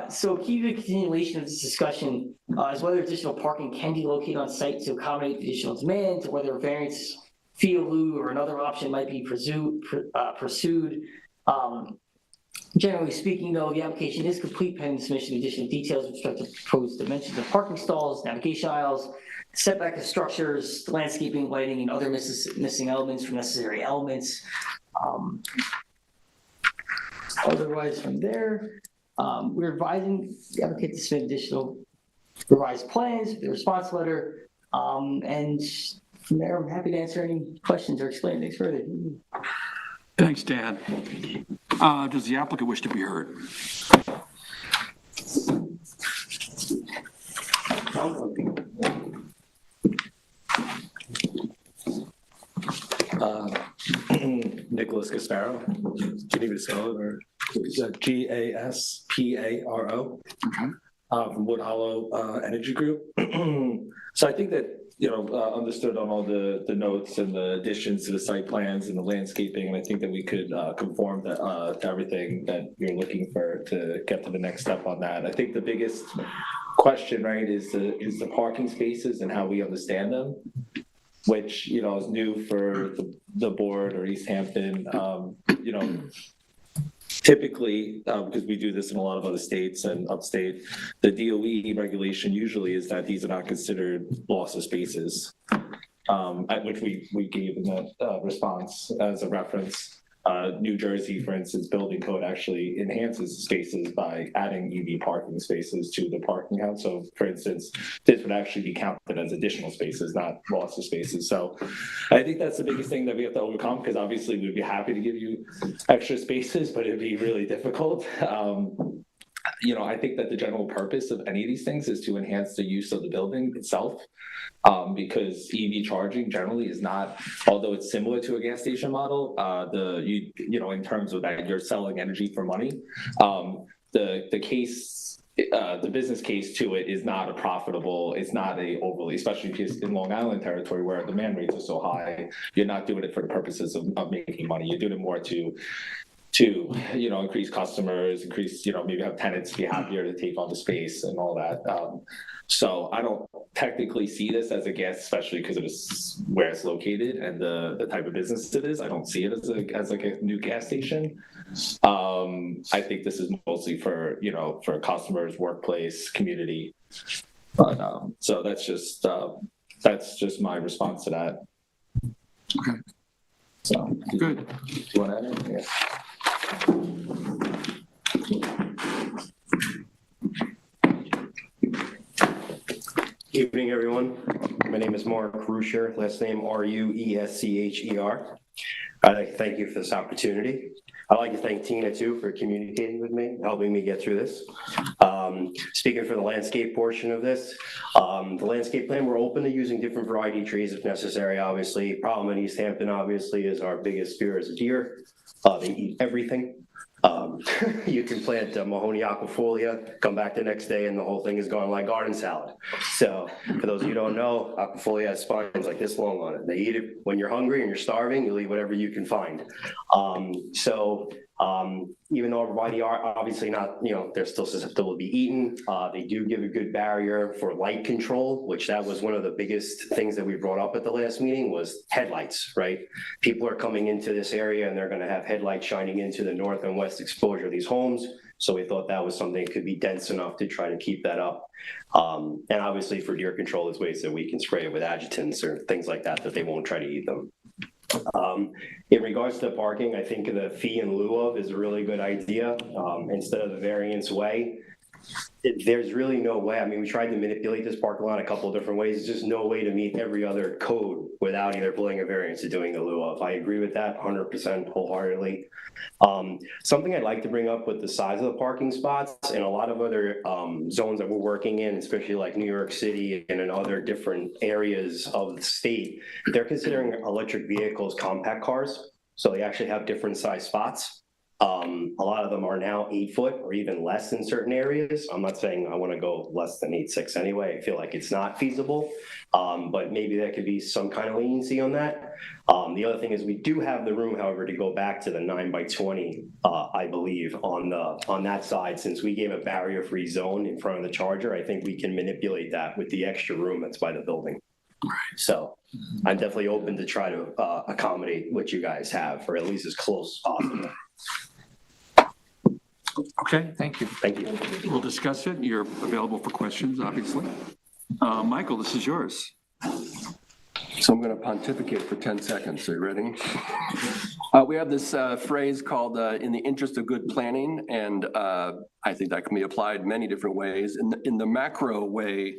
So key to the continuation of this discussion is whether additional parking can be located on site to accommodate the additional demand, whether a variance, fee in lieu, or another option might be pursued. Generally speaking, though, the application is complete pending submission of additional details with respect to proposed dimensions of parking stalls, navigation aisles, setback of structures, landscaping, lighting, and other missing elements from necessary elements. Otherwise, from there, we're advising the applicant to submit additional revised plans, the response letter, and from there, I'm happy to answer any questions or explain things further. Thanks, Dan. Does the applicant wish to be heard? Nicholas Gasparo, Geneva Sparo, or Gasparo, from Wood Hollow Energy Group. So I think that, understood on all the notes and the additions to the site plans and the landscaping, and I think that we could conform to everything that you're looking for to get to the next step on that. I think the biggest question, right, is the parking spaces and how we understand them, which, is new for the board or East Hampton. Typically, because we do this in a lot of other states and upstate, the DOE regulation usually is that these are not considered loss of spaces, at which we gave in that response as a reference. New Jersey, for instance, building code actually enhances spaces by adding EV parking spaces to the parking count. So, for instance, this would actually be counted as additional spaces, not loss of spaces. So I think that's the biggest thing that we have to overcome, because obviously we'd be happy to give you extra spaces, but it'd be really difficult. I think that the general purpose of any of these things is to enhance the use of the building itself, because EV charging generally is not, although it's similar to a gas station model, in terms of that you're selling energy for money, the business case to it is not it's not a overly, especially in Long Island territory where demand rates are so high, you're not doing it for the purposes of making money. You're doing it more to to, increase customers, maybe have tenants be happier to take on the space and all that. So I don't technically see this as a gas, especially because it is where it's located and the type of business it is. I don't see it as like a new gas station. I think this is mostly for, for customers, workplace, community. But so that's just my response to that. Okay. So Good. you want to add anything? Yeah. Evening, everyone. My name is Mark Ruscher, last name Ruescher. I'd like to thank you for this opportunity. I'd like to thank Tina too for communicating with me, helping me get through this. Speaking for the landscape portion of this, the landscape plan, we're open to using different variety of trees if necessary, obviously. Problem in East Hampton, obviously, is our biggest fear is deer. They eat everything. You can plant Mahoney aquafolia, come back the next day and the whole thing is gone like garden salad. So for those of you who don't know, aquafolia has spines like this long on it. They eat it when you're hungry and you're starving, you'll eat whatever you can find. Even though arborvitae are obviously not, they're still susceptible to be eaten, they do give a good barrier for light control, which that was one of the biggest things that we brought up at the last meeting was headlights, right? People are coming into this area and they're going to have headlights shining into the north and west exposure of these homes. So we thought that was something that could be dense enough to try to keep that up. And obviously for deer control, there's ways that we can spray it with adjutants or things like that, that they won't try to eat them. In regards to parking, I think the fee in lieu of is a really good idea. Instead of the variance way, there's really no way. I mean, we tried to manipulate this parking lot a couple of different ways. There's just no way to meet every other code without either pulling a variance or doing a lieu of. I agree with that 100% wholeheartedly. Something I'd like to bring up with the size of the parking spots and a lot of other zones that we're working in, especially like New York City and in other different areas of the state, they're considering electric vehicles compact cars. So they actually have different size spots. A lot of them are now 8 foot or even less in certain areas. I'm not saying I want to go less than 8.6 anyway. I feel like it's not feasible, but maybe there could be some kind of leniency on that. The other thing is we do have the room, however, to go back to the 9x20, I believe, on that side. Since we gave a barrier-free zone in front of the charger, I think we can manipulate that with the extra room that's by the building. So I'm definitely open to try to accommodate what you guys have, or at least as close as possible. Okay. Thank you. Thank you. We'll discuss it. You're available for questions, obviously. Michael, this is yours. So I'm going to pontificate for 10 seconds. Are you ready? We have this phrase called in the interest of good planning, and I think that can be applied many different ways. In the macro way,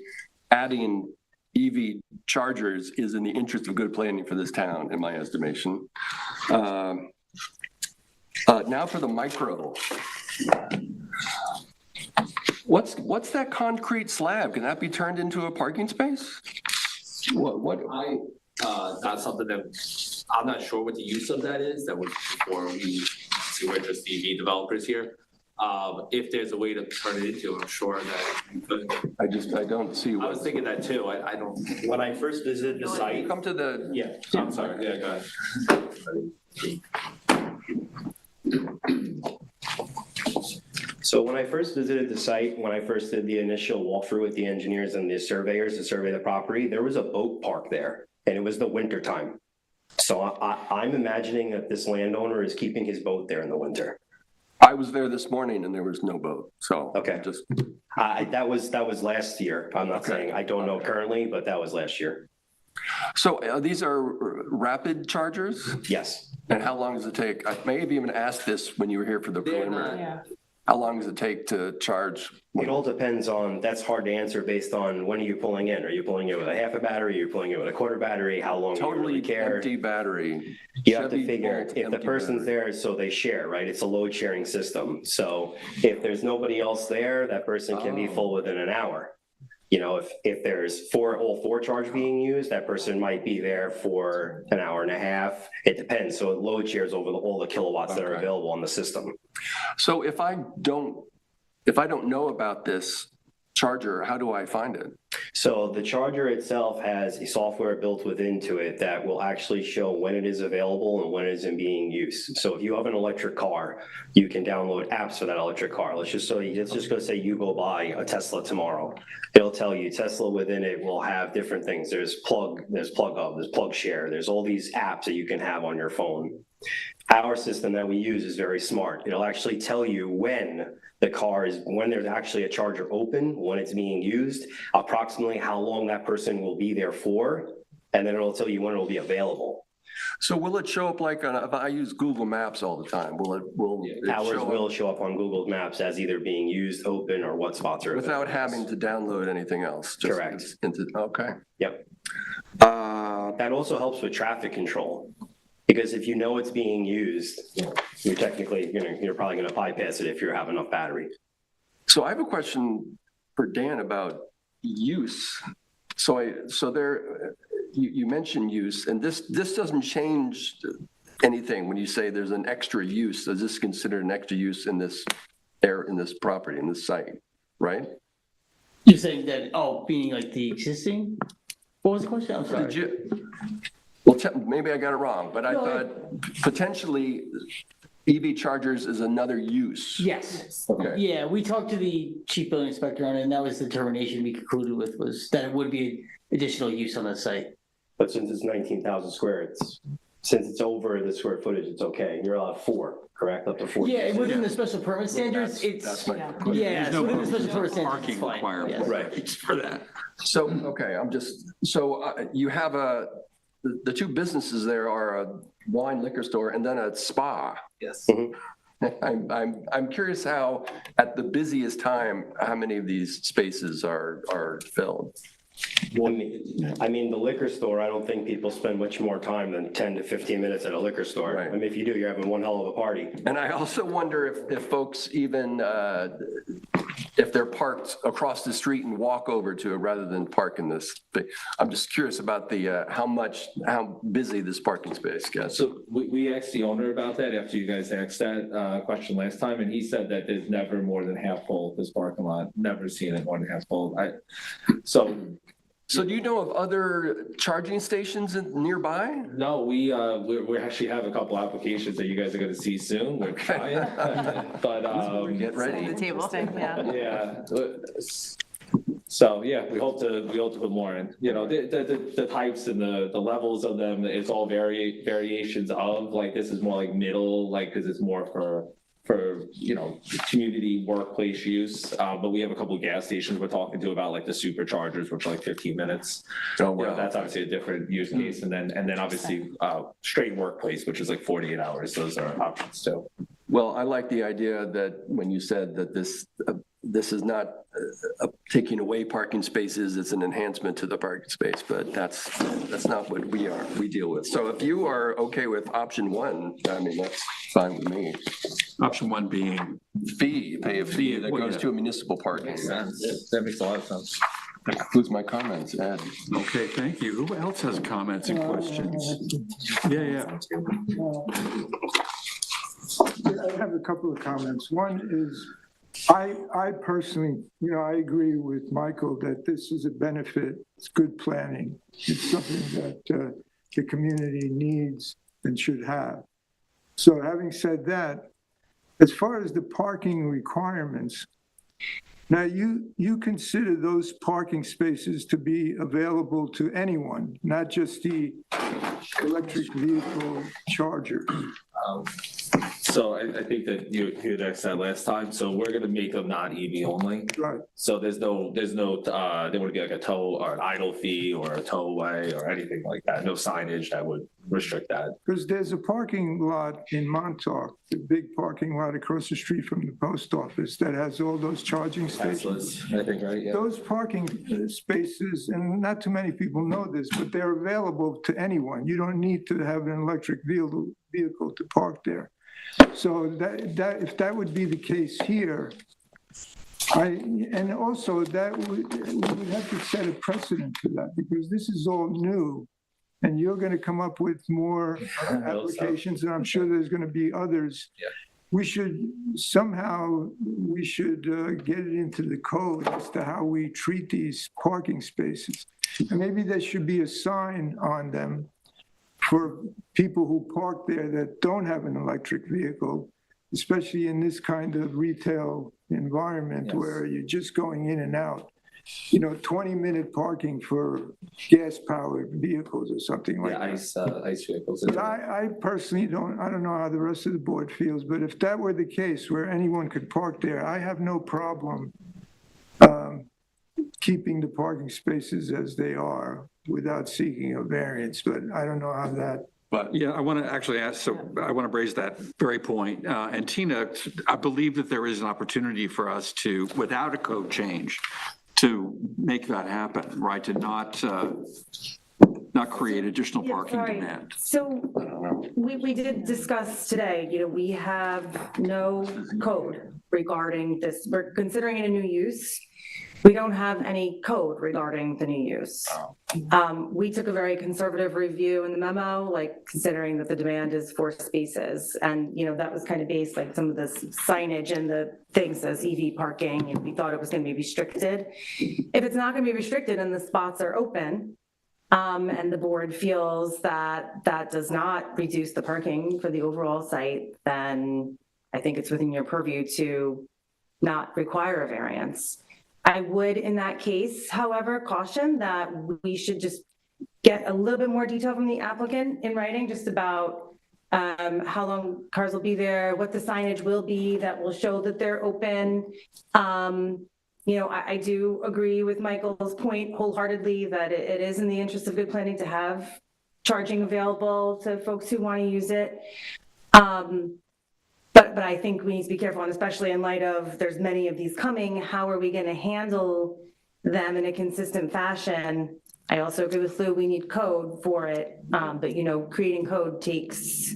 adding EV chargers is in the interest of good planning for this town, in my estimation. Now for the micro. What's that concrete slab? Can that be turned into a parking space? That's something that I'm not sure what the use of that is. That was before we just EV developers here. If there's a way to turn it into, I'm sure that you could. I don't see. I was thinking that too. I don't. When I first visited the site, Come to the. Yeah. I'm sorry. Yeah. Go ahead. So when I first visited the site, when I first did the initial walkthrough with the engineers and the surveyors to survey the property, there was a boat park there, and it was the winter time. So I'm imagining that this landowner is keeping his boat there in the winter. I was there this morning and there was no boat, so. Okay. Just. That was last year. I'm not saying, I don't know currently, but that was last year. So these are rapid chargers? Yes. And how long does it take? I may have even asked this when you were here for the preliminary. Yeah. How long does it take to charge? It all depends on, that's hard to answer based on when are you pulling in? Are you pulling it with a half a battery? Are you pulling it with a quarter battery? How long do you really Totally care? empty battery. You have to Chevy figure, Bolt, if the empty person's battery. there, so they share, right? It's a load sharing system. So if there's nobody else there, that person can be full within an hour. You know, if there's all four charge being used, that person might be there for an hour and a half. It depends. So it load shares over all the kilowatts that are available on the system. So if I don't know about this charger, how do I find it? So the charger itself has a software built within to it that will actually show when it is available and when it isn't being used. So if you have an electric car, you can download apps for that electric car. Let's just go say you go buy a Tesla tomorrow. It'll tell you Tesla within it will have different things. There's plug up, there's plug share. There's all these apps that you can have on your phone. Our system that we use is very smart. It'll actually tell you when there's actually a charger open, when it's being used, approximately how long that person will be there for, and then it'll tell you when it'll be available. So will it show up like, if I use Google Maps all the time, Ours will show up on Google Maps as either being used, open, or what spots are without available. having to download anything else? Just Correct. Okay. Yep. That also helps with traffic control. Because if you know it's being used, you're probably gonna bypass it if you have enough battery. So I have a question for Dan about use. You mentioned use, and this doesn't change anything when you say there's an extra use. Is this considered an extra use in this property, in this site, right? You're saying that, meaning like the existing? What was the question? I'm sorry. Well, maybe I got it wrong, but I thought potentially EV chargers is another use. Yes. Okay. Yeah, we talked to the chief building inspector on it, and that was the determination we concluded with, was that it would be additional use on the site. But since it's 19,000 square, since it's over the square footage, it's okay. You're allowed 4, correct? Up to 4. Yeah, within the special permit standards, That's my question. yeah, so within the special permit standards, it's fine. Yes. Right. For that. So, okay, you have the two businesses there are a wine liquor store and then a spa. Yes. I'm curious how, at the busiest time, how many of these spaces are filled? I mean, the liquor store, I don't think people spend much more time than 10 to 15 minutes at a liquor store. Right. I mean, if you do, you're having one hell of a party. And I also wonder if folks even, if they're parked across the street and walk over to it rather than park in this thing. I'm just curious about how busy this parking space gets. So we asked the owner about that after you guys asked that question last time, and he said that there's never more than half full, this parking lot, never seen it more than half full. So do you know of other charging stations nearby? No, we actually have a couple applications that you guys are gonna see soon. We're trying. But, Get ready. The table stake, yeah. yeah. So, yeah, we hope to put more in, the types and the levels of them, it's all variations of, like, this is more like middle, like, cause it's more for community workplace use. But we have a couple of gas stations we're talking to about, like the superchargers, which are like 15 minutes. Oh, wow. That's obviously a different use case. And then obviously straight workplace, which is like 48 hours. Those are options too. Well, I like the idea that when you said that this is not taking away parking spaces, it's an enhancement to the parking space, but that's not what we deal with. So if you are okay with option 1, I mean, that's fine with me. Option 1 being, Pay a fee that goes to a municipal parking. Makes sense. That makes a lot of sense. That concludes my comments, Ed. okay, thank you. Who else has comments and questions? Yeah. I have a couple of comments. One is, I personally, I agree with Michael that this is a benefit. It's good planning. It's something that the community needs and should have. So having said that, as far as the parking requirements, now you consider those parking spaces to be available to anyone, not just the electric vehicle charger. So I think that you had asked that last time. So we're gonna make them not EV only. Right. So there's no, there would be like a tow or an idle fee or a tow away or anything like that. No signage that would restrict that. Because there's a parking lot in Montauk, the big parking lot across the street from the post office that has all those charging stations. Teslas, I think, right? Yeah. Those parking spaces, and not too many people know this, but they're available to anyone. You don't need to have an electric vehicle to park there. So that if that would be the case here, and also that we would have to set a precedent for that, because this is all new. And you're going to come up with more applications, and I'm sure there's going to be others. Yeah. we should somehow, get it into the code as to how we treat these parking spaces. And maybe there should be a sign on them for people who park there that don't have an electric vehicle, especially in this kind of retail environment where you're just going in and out. 20-minute parking for gas-powered vehicles or something like that. Ice vehicles. But I personally I don't know how the rest of the board feels, but if that were the case where anyone could park there, I have no problem keeping the parking spaces as they are without seeking a variance, but I don't know how that. But yeah, I want to actually ask, so I want to raise that very point. And Tina, I believe that there is an opportunity for us to, without a code change, to make that happen, right? To not create additional parking demand. So we did discuss today, we have no code regarding this. We're considering it a new use. We don't have any code regarding the new use. We took a very conservative review in the memo, like considering that the demand is 4 spaces. And, that was kind of based like some of the signage and the thing says EV parking, and we thought it was going to be restricted. If it's not going to be restricted and the spots are open, and the board feels that that does not reduce the parking for the overall site, then I think it's within your purview to not require a variance. I would, in that case, however, caution that we should just get a little bit more detail from the applicant in writing, just about how long cars will be there, what the signage will be that will show that they're open. I do agree with Michael's point wholeheartedly that it is in the interest of good planning to have charging available to folks who want to use it. But I think we need to be careful, and especially in light of there's many of these coming, how are we going to handle them in a consistent fashion? I also agree with Lou, we need code for it, but creating code takes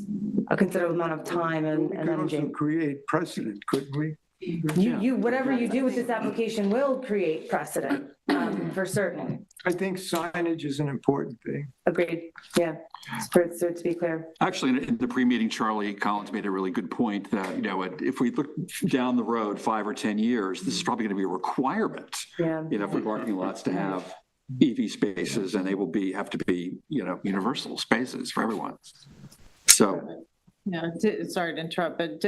a considerable amount of time and energy. We could also create precedent, couldn't we? Whatever you do with this application will create precedent, for certain. I think signage is an important thing. Agreed, yeah, for it to be clear. Actually, in the pre-meeting, Charlie Collins made a really good point that, if we look down the road 5 or 10 years, this is probably going to be a requirement, for parking lots to have EV spaces, and they will have to be, universal spaces for everyone. So. Yeah, sorry to interrupt, but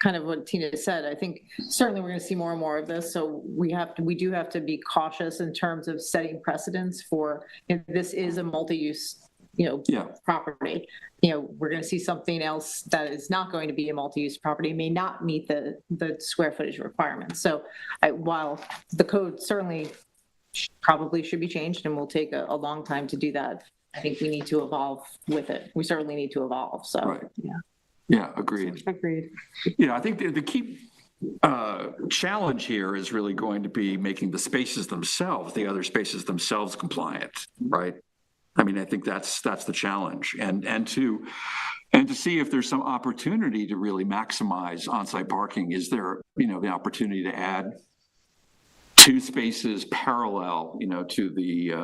kind of what Tina said, I think certainly we're going to see more and more of this. So we do have to be cautious in terms of setting precedents for, if this is a multi-use, property. We're going to see something else that is not going to be a multi-use property, may not meet the square footage requirements. So while the code certainly probably should be changed and will take a long time to do that, I think we need to evolve with it. We certainly need to evolve. So, right. Yeah, agreed. Agreed. I think the key challenge here is really going to be making the spaces themselves, the other spaces themselves, compliant, right? I mean, I think that's the challenge, and to see if there's some opportunity to really maximize on-site parking. Is there, the opportunity to add 2 spaces parallel, to the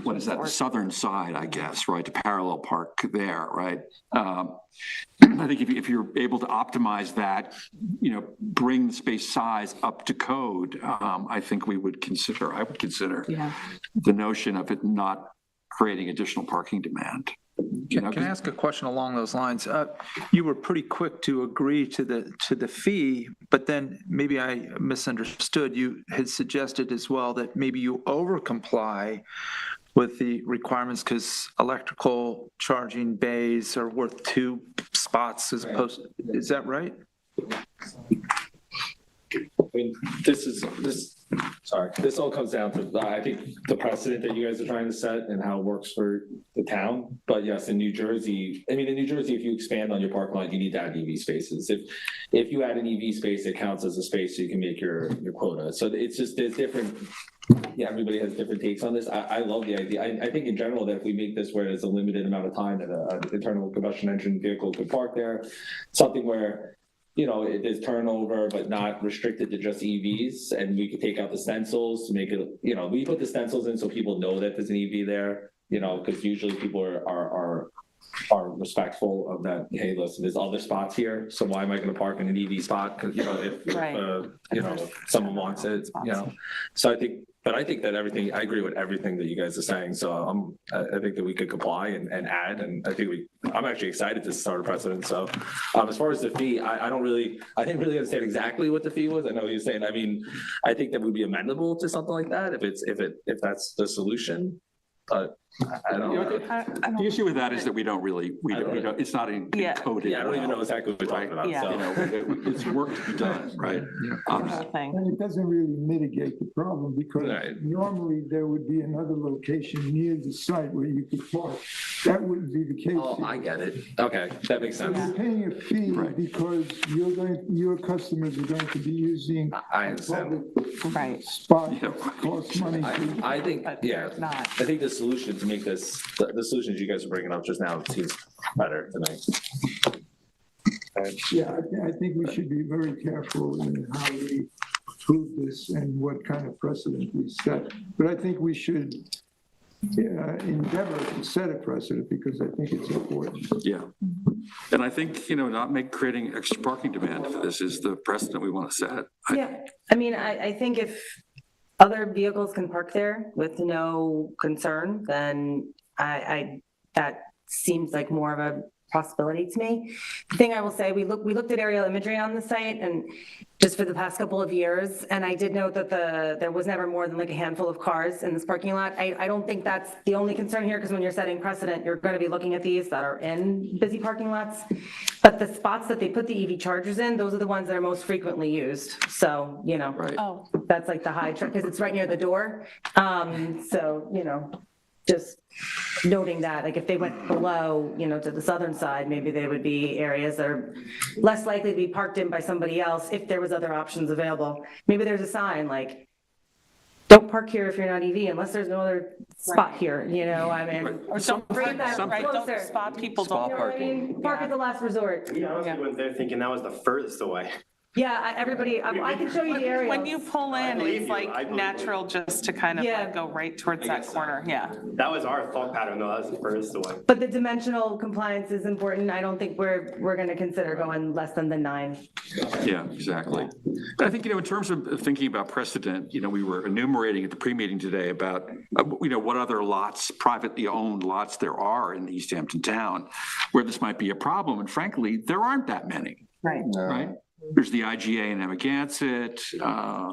what is that? The southern side, I guess, right? To parallel park there, right? I think if you're able to optimize that, bring the space size up to code, I think I would consider the notion of it not creating additional parking demand. Can I ask a question along those lines? You were pretty quick to agree to the fee, but then maybe I misunderstood. You had suggested as well that maybe you over comply with the requirements because electrical charging bays are worth 2 spots as opposed. Is that right? I mean, this all comes down to, I think, the precedent that you guys are trying to set and how it works for the town. But yes, in New Jersey, if you expand on your parking lot, you need to add EV spaces. If you add an EV space, it counts as a space so you can make your quota. So it's just, there's different, everybody has different takes on this. I love the idea. I think in general that if we make this where there's a limited amount of time that an internal combustion engine vehicle could park there, something where there's turnover, but not restricted to just EVs. And we could take out the stencils to make it, we put the stencils in so people know that there's an EV there, because usually people are are respectful of that, hey, listen, there's other spots here, so why am I gonna park in an EV spot? Because, if Right. if someone wants it, So I think that I agree with everything that you guys are saying, so I think that we could comply and add, and I'm actually excited to start a precedent, so. As far as the fee, I didn't really understand exactly what the fee was. I know you're saying, I think that would be amenable to something like that if that's the solution, but I don't know. The issue with that is that we don't, it's not encoded. Yeah, I don't even know exactly what we're talking about, Yeah. so. It's work to be done, right? And it doesn't really mitigate the problem because Right. normally there would be another location near the site where you could park. That wouldn't be the case. Oh, I get it. Okay, that makes So sense. you're paying a fee Right. because your customers are going to be using I understand. public Right. spot that costs money to. I think, yeah, Not. I think the solution to make this, the solutions you guys are bringing up just now seems better to me. Yeah, I think we should be very careful in how we prove this and what kind of precedent we set. But I think we should endeavor to set a precedent because I think it's important. Yeah. And I think, not creating extra parking demand for this is the precedent we want to set. Yeah, I mean, I think if other vehicles can park there with no concern, then that seems like more of a possibility to me. The thing I will say, we looked at aerial imagery on the site and just for the past couple of years, and I did note that there was never more than like a handful of cars in this parking lot. I don't think that's the only concern here, because when you're setting precedent, you're going to be looking at these that are in busy parking lots. But the spots that they put the EV chargers in, those are the ones that are most frequently used. So, Right. Oh, that's like the high truck, because it's right near the door. So, just noting that, like if they went below, to the southern side, maybe they would be areas that are less likely to be parked in by somebody else if there was other options available. Maybe there's a sign like, don't park here if you're not EV unless there's no other spot here, or don't bring that right, don't closer. spot people, Spot don't. parking. Park at the last resort. Yeah, honestly, when they're thinking that was the furthest away. Yeah, everybody, I can show you the area. When you pull in, believe it's you. I like believe natural just to kind of Yeah. like go right towards that corner, yeah. That was our thought pattern, though, that was the furthest away. But the dimensional compliance is important. I don't think we're going to consider going less than the 9. Yeah, exactly. But I think, in terms of thinking about precedent, we were enumerating at the pre-meeting today about, what other lots, privately owned lots there are in East Hampton town where this might be a problem. And frankly, there aren't that many, Right. right? There's the IGA in Amagansett,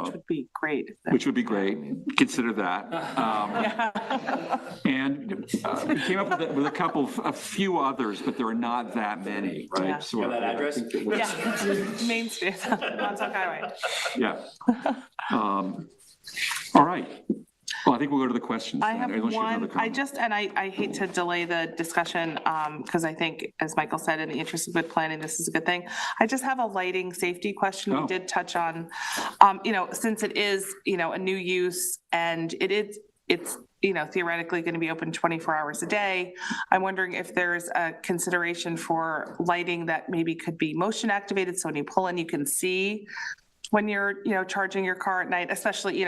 Which would be great. which would be great. Consider that. Yeah. And we came up with a few others, but there are not that many, right? Yeah. So You know that I address? think that we're- Yeah, Main Street, Montauk Highway. Yeah. All right. Well, I think we'll go to the questions. I then, have unless you have another one, comment. I hate to delay the discussion, because I think, as Michael said, in the interest of good planning, this is a good thing. I just have a lighting safety question we Oh. did touch on. Since it is, a new use and it's theoretically going to be open 24 hours a day, I'm wondering if there's a consideration for lighting that maybe could be motion activated, so when you pull in, you can see when you're, charging your car at night, especially,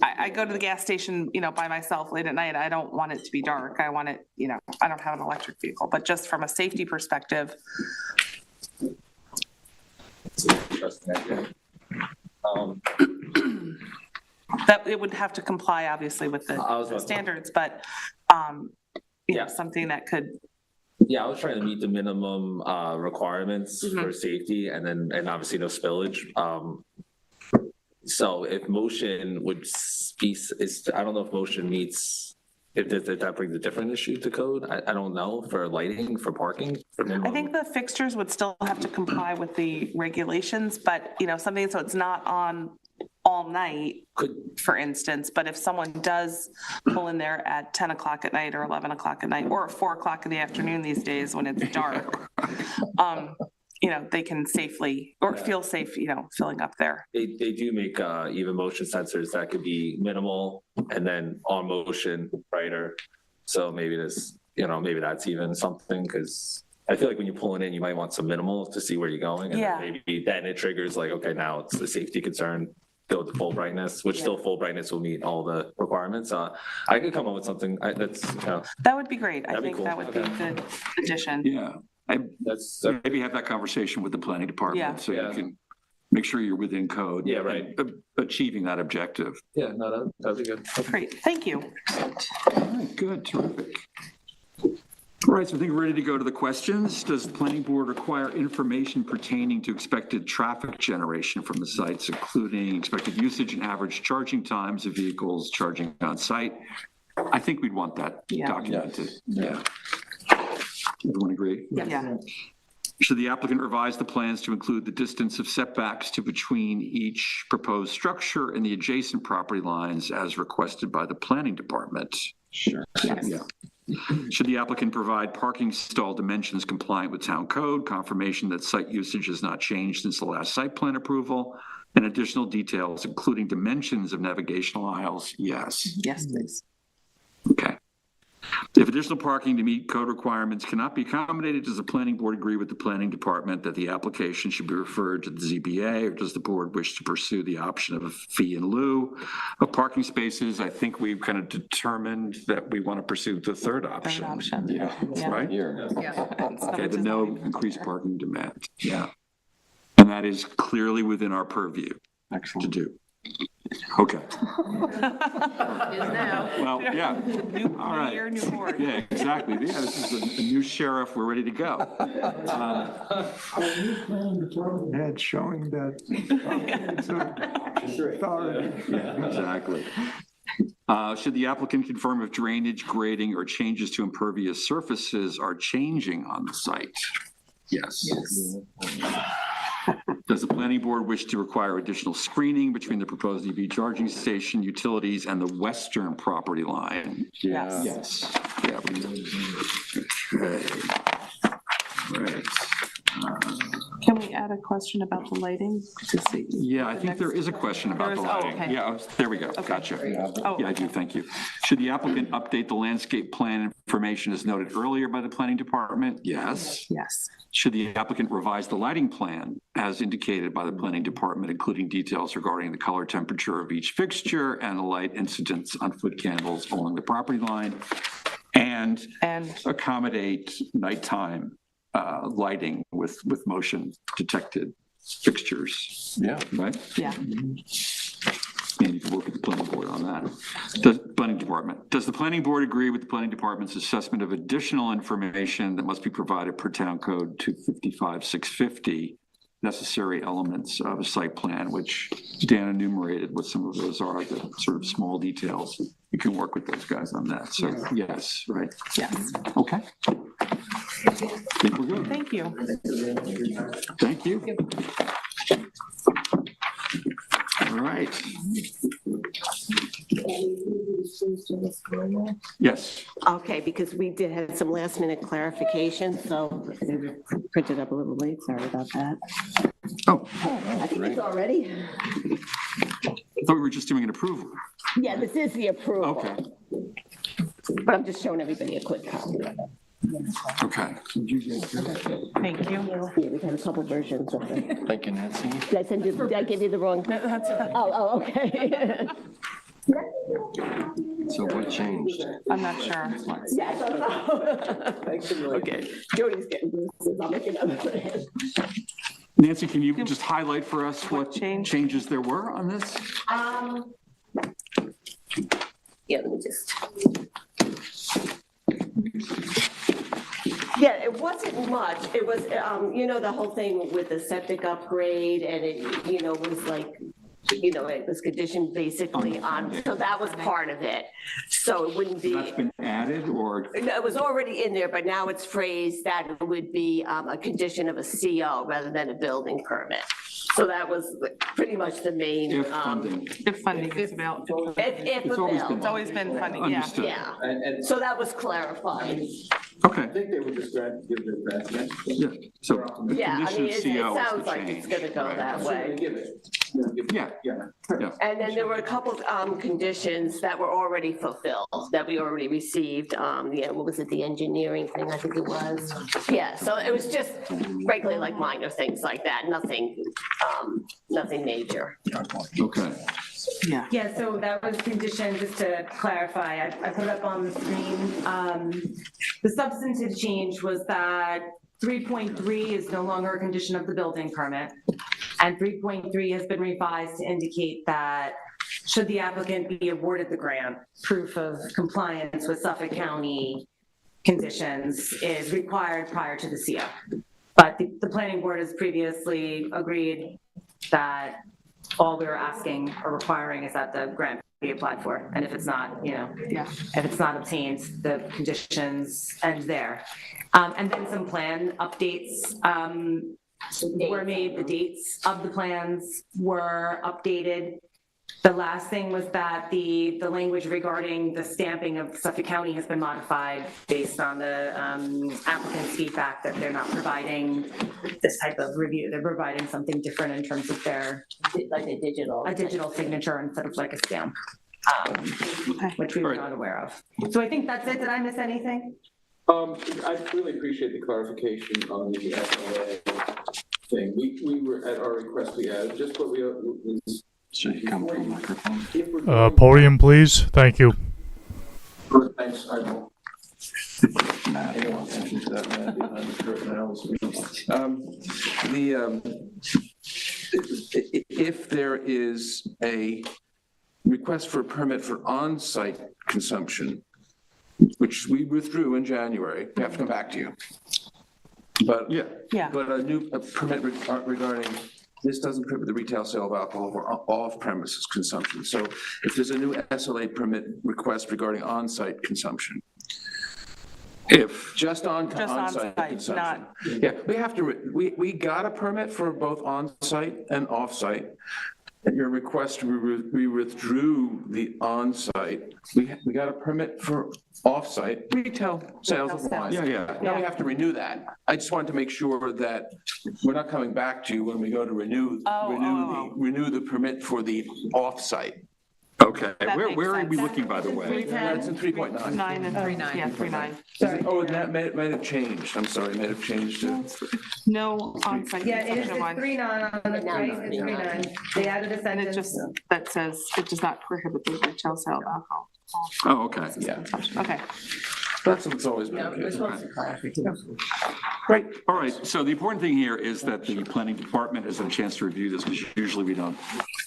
I go to the gas station, by myself late at night. I don't want it to be dark. I want it, I don't have an electric vehicle, but just from a safety perspective. That it would have to comply, obviously, with I was the about to- standards, but, Yeah. something that could, Yeah, I was trying to meet the minimum requirements Mhm. for safety and obviously no spillage. So if motion would be, I don't know if motion meets, if that brings a different issue to code. I don't know, for lighting, for parking. I think the fixtures would still have to comply with the regulations, but, something so it's not on all night, for instance, but if someone does pull in there at 10 o'clock at night or 11 o'clock at night, or 4 o'clock in the afternoon these days when it's dark, they can safely, or feel safe, filling up there. They do make even motion sensors that could be minimal and then on motion brighter. So maybe maybe that's even something, because I feel like when you're pulling in, you might want some minimal to see where you're going. And Yeah. then maybe then it triggers like, okay, now it's the safety concern. build the full brightness, which still full brightness will meet all the requirements. I could come up with something that's, That would be great. I That'd be think cool. that would be a good addition. Yeah, that's, maybe have that conversation with the planning Yeah. department so you Yeah. can make sure you're within code. Yeah, right. and achieving that objective. yeah, no, that'd be good. Great, thank you. All right, good, terrific. All right, so I think we're ready to go to the questions. Does the planning board require information pertaining to expected traffic generation from the sites, including expected usage and average charging times of vehicles charging on site? I think we'd want that Yeah. documented. Yeah. Everyone agree? Yeah, Should the applicant revise the plans to include the distance of setbacks to between each proposed structure and the adjacent property lines as requested by the planning department? Sure. yes. Yeah. Should the applicant provide parking stall dimensions compliant with town code, confirmation that site usage has not changed since the last site plan approval, and additional details, including dimensions of navigational aisles? Yes. Yes, please. Okay. If additional parking to meet code requirements cannot be accommodated, does the planning board agree with the planning department that the application should be referred to the ZBA, or does the board wish to pursue the option of a fee in lieu of parking spaces? I think we've kind of determined that we want to pursue the third option. option. Yeah, Yeah. right? Yeah. Okay, the no increased parking demand, yeah. And that is clearly within our purview to do. Okay, well, yeah, New all right. year, new board. Yeah, exactly, yeah, this is a new sheriff, we're ready to go. Had showing that. It's authority. Exactly. Should the applicant confirm if drainage, grading, or changes to impervious surfaces are changing on the site? Yes. Does the planning board wish to require additional screening between the proposed EV charging station, utilities, and the western property line? Yes. Yes. Yeah. Okay. Right. Can we add a question about the lighting to see? Yeah, I think there is a question about the There is? Oh, lighting. okay. Yeah, there we go. Gotcha. Oh, Yeah, I do, thank you. Should the applicant update the landscape plan information as noted earlier by the planning department? Yes. yes. Should the applicant revise the lighting plan as indicated by the planning department, including details regarding the color temperature of each fixture and the light incidence on foot candles along the property line? And accommodate nighttime lighting with motion detected fixtures. Yeah. Right? Yeah. And you can work with the planning board on that. Does planning department, does the planning board agree with the planning department's assessment of additional information that must be provided per town code 255-650, necessary elements of a site plan, which Dan enumerated what some of those are, the sort of small details? You can work with those guys on that. So yes, right? Yes. Okay. I think we're good. Thank you. Thank you. All right. Yes. Okay, because we did have some last minute clarification, so I printed up a little late, sorry about that. Oh, I think it's already, I thought we were just doing an approval. yeah, this is the approval. Okay. But I'm just showing everybody a quick copy of it. Okay. Thank you. Yeah, we have a couple versions of it. Thank you, Nancy. Did I send you, did I give you the wrong? Oh, okay. So what changed? I'm not sure. Yeah, I don't know. Okay, Jody's getting bruises, I'll make another one. Nancy, can you just highlight for us what changes there were on this? Yeah, let me just. Yeah, it wasn't much. It was, you know, the whole thing with the septic upgrade and it, you know, was like, you know, it was conditioned basically on, so that was part of it. So it wouldn't be. That's been added or? No, it was already in there, but now it's phrased that it would be a condition of a CO rather than a building permit. So that was pretty much the main. If funding. If funding is available. If It's always been- It's always been funding, yeah. Understood. Yeah, so that was clarified. Okay, I think they would just give their grant. yeah, so the Yeah, I mean, conditions it CO is sounds the like it's change. gonna go right? that way. Give it. Yeah, Yeah. And then there were a couple conditions that were already fulfilled, that we already received. Yeah, what was it, the engineering thing, I think it was? Yeah, so it was just regularly like minor things like that, nothing, nothing major. okay. Yeah, so that was conditioned, just to clarify, I put up on the screen. The substantive change was that 3.3 is no longer a condition of the building permit. And 3.3 has been revised to indicate that should the applicant be awarded the grant, proof of compliance with Suffolk County conditions is required prior to the CO. But the planning board has previously agreed that all we were asking or requiring is that the grant be applied for. And if it's not, if it's not obtained, the conditions end there. And then some plan updates were made, the dates of the plans were updated. The last thing was that the language regarding the stamping of Suffolk County has been modified based on the applicant's feedback that they're not providing this type of review. They're providing something different in terms of their, Like a digital signature instead of like a stamp, which we were not aware of. So I think that's it. Did I miss anything? I really appreciate the clarification on the FLA thing. We were, at our request, we added just what we. Should you come to the microphone? Podium, please. Thank you. Thanks, I will. Anyone attention to that man behind the curtain, I always if there is a request for a permit for on-site consumption, which we withdrew in January, we have to come back to you. But but a permit regarding this doesn't prohibit the retail sale of alcohol for off-premises consumption. So if there's a new SLA permit request regarding on-site consumption, if just on-site consumption, not. yeah, we have to. We got a permit for both on-site and off-site. At your request, we withdrew the on-site. We got a permit for off-site retail sales of wine. Yeah. Now we have to renew that. I just wanted to make sure that we're not coming back to you when we go to renew the permit for the off-site. Okay, where are we looking, by the way? That's in 3.9. 9 and 3.9. Yeah, 3.9. Oh, and that might have changed. I'm sorry, it might have changed to. No on-site. Yeah, it is consumption of wine. 3.9 on the right, it's 3.9. They added a And it sentence. just, that says, it does not prohibit the retail sale of alcohol. Oh, okay. Yeah, Okay. that's what's always been the case. Great. All right, so the important thing here is that the planning department has a chance to review this, because usually we don't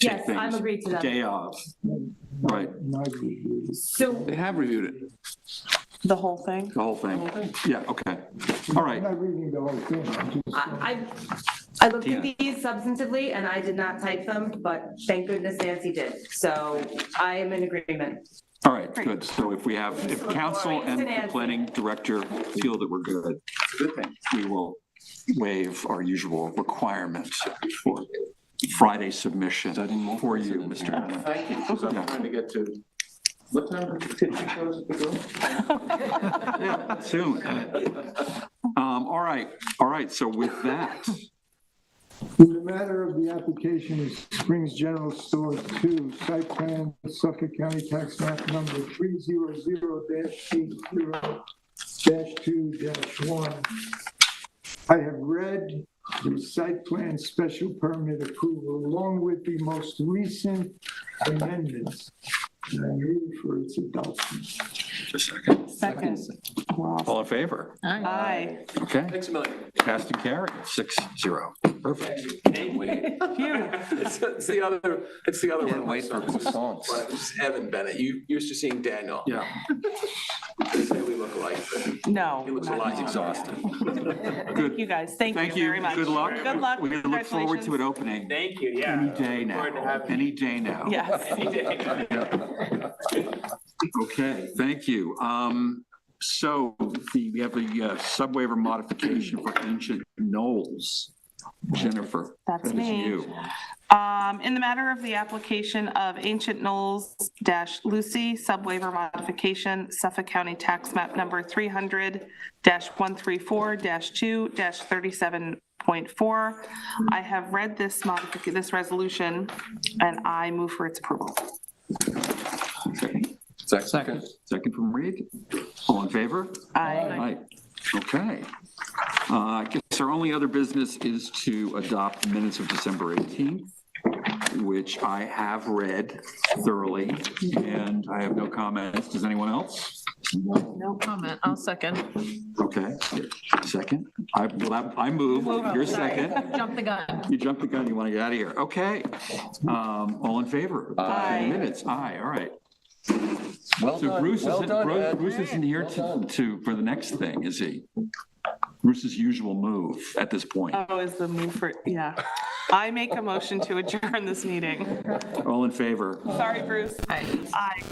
take Yes, I'm things agreed to that. day of. Right, So They have reviewed it. The whole thing? the whole thing. Yeah, okay. All right. I'm not reading the whole thing, I'm just. I looked at these substantively and I did not type them, but thank goodness Nancy did. So I am in agreement. All right, good. So if council and the planning director feel that we're good, we will waive our usual requirement for Friday submission for you, Mr. Bennett. Thank you, because I'm trying to get to, what time did you close at the door? Yeah, soon. All right, so with that, In the matter of the application of Springs General Store 2, site plan, Suffolk County Tax Map number 300-80-2-1. I have read the site plan special permit approval along with the most recent amendments. And I move for its adoption. just a second. Second. All in favor? Aye. Okay. Thanks a million. Passed and carried, 6-0. Perfect. It's the other one. Wait for croissants. It's Evan Bennett. You used to seeing Daniel. Yeah. They say we look alike, but No. he looks a lot exhausted. Thank you, guys. Thank you very much. Good luck. Good luck. We look forward to it opening. Thank you, yeah. Any day now. Any day now. Yes. Okay, thank you. So we have a sub-waiver modification for Ancient Knolls. Jennifer. That's that is me. you. In the matter of the application of Ancient Knolls Lucy subwaiver modification, Suffolk County Tax Map number 300-134-2-37.4, I have read this resolution, and I move for its approval. Second from Reed. All in favor? Aye. Okay. I guess our only other business is to adopt the minutes of December 18th, which I have read thoroughly, and I have no comments. Does anyone else? No comment. I'll second. Okay, second. I move. You're second. Jump the gun. You jumped the gun. You want to get out of here. Okay. All in favor? Aye. Minutes. Aye. All right. Well So done, Bruce well done, Ed. Bruce isn't here for the next thing, is he? Bruce's usual move at this point. Oh, is the move for, yeah. I make a motion to adjourn this meeting. All in favor? Sorry, Bruce. Aye. Aye.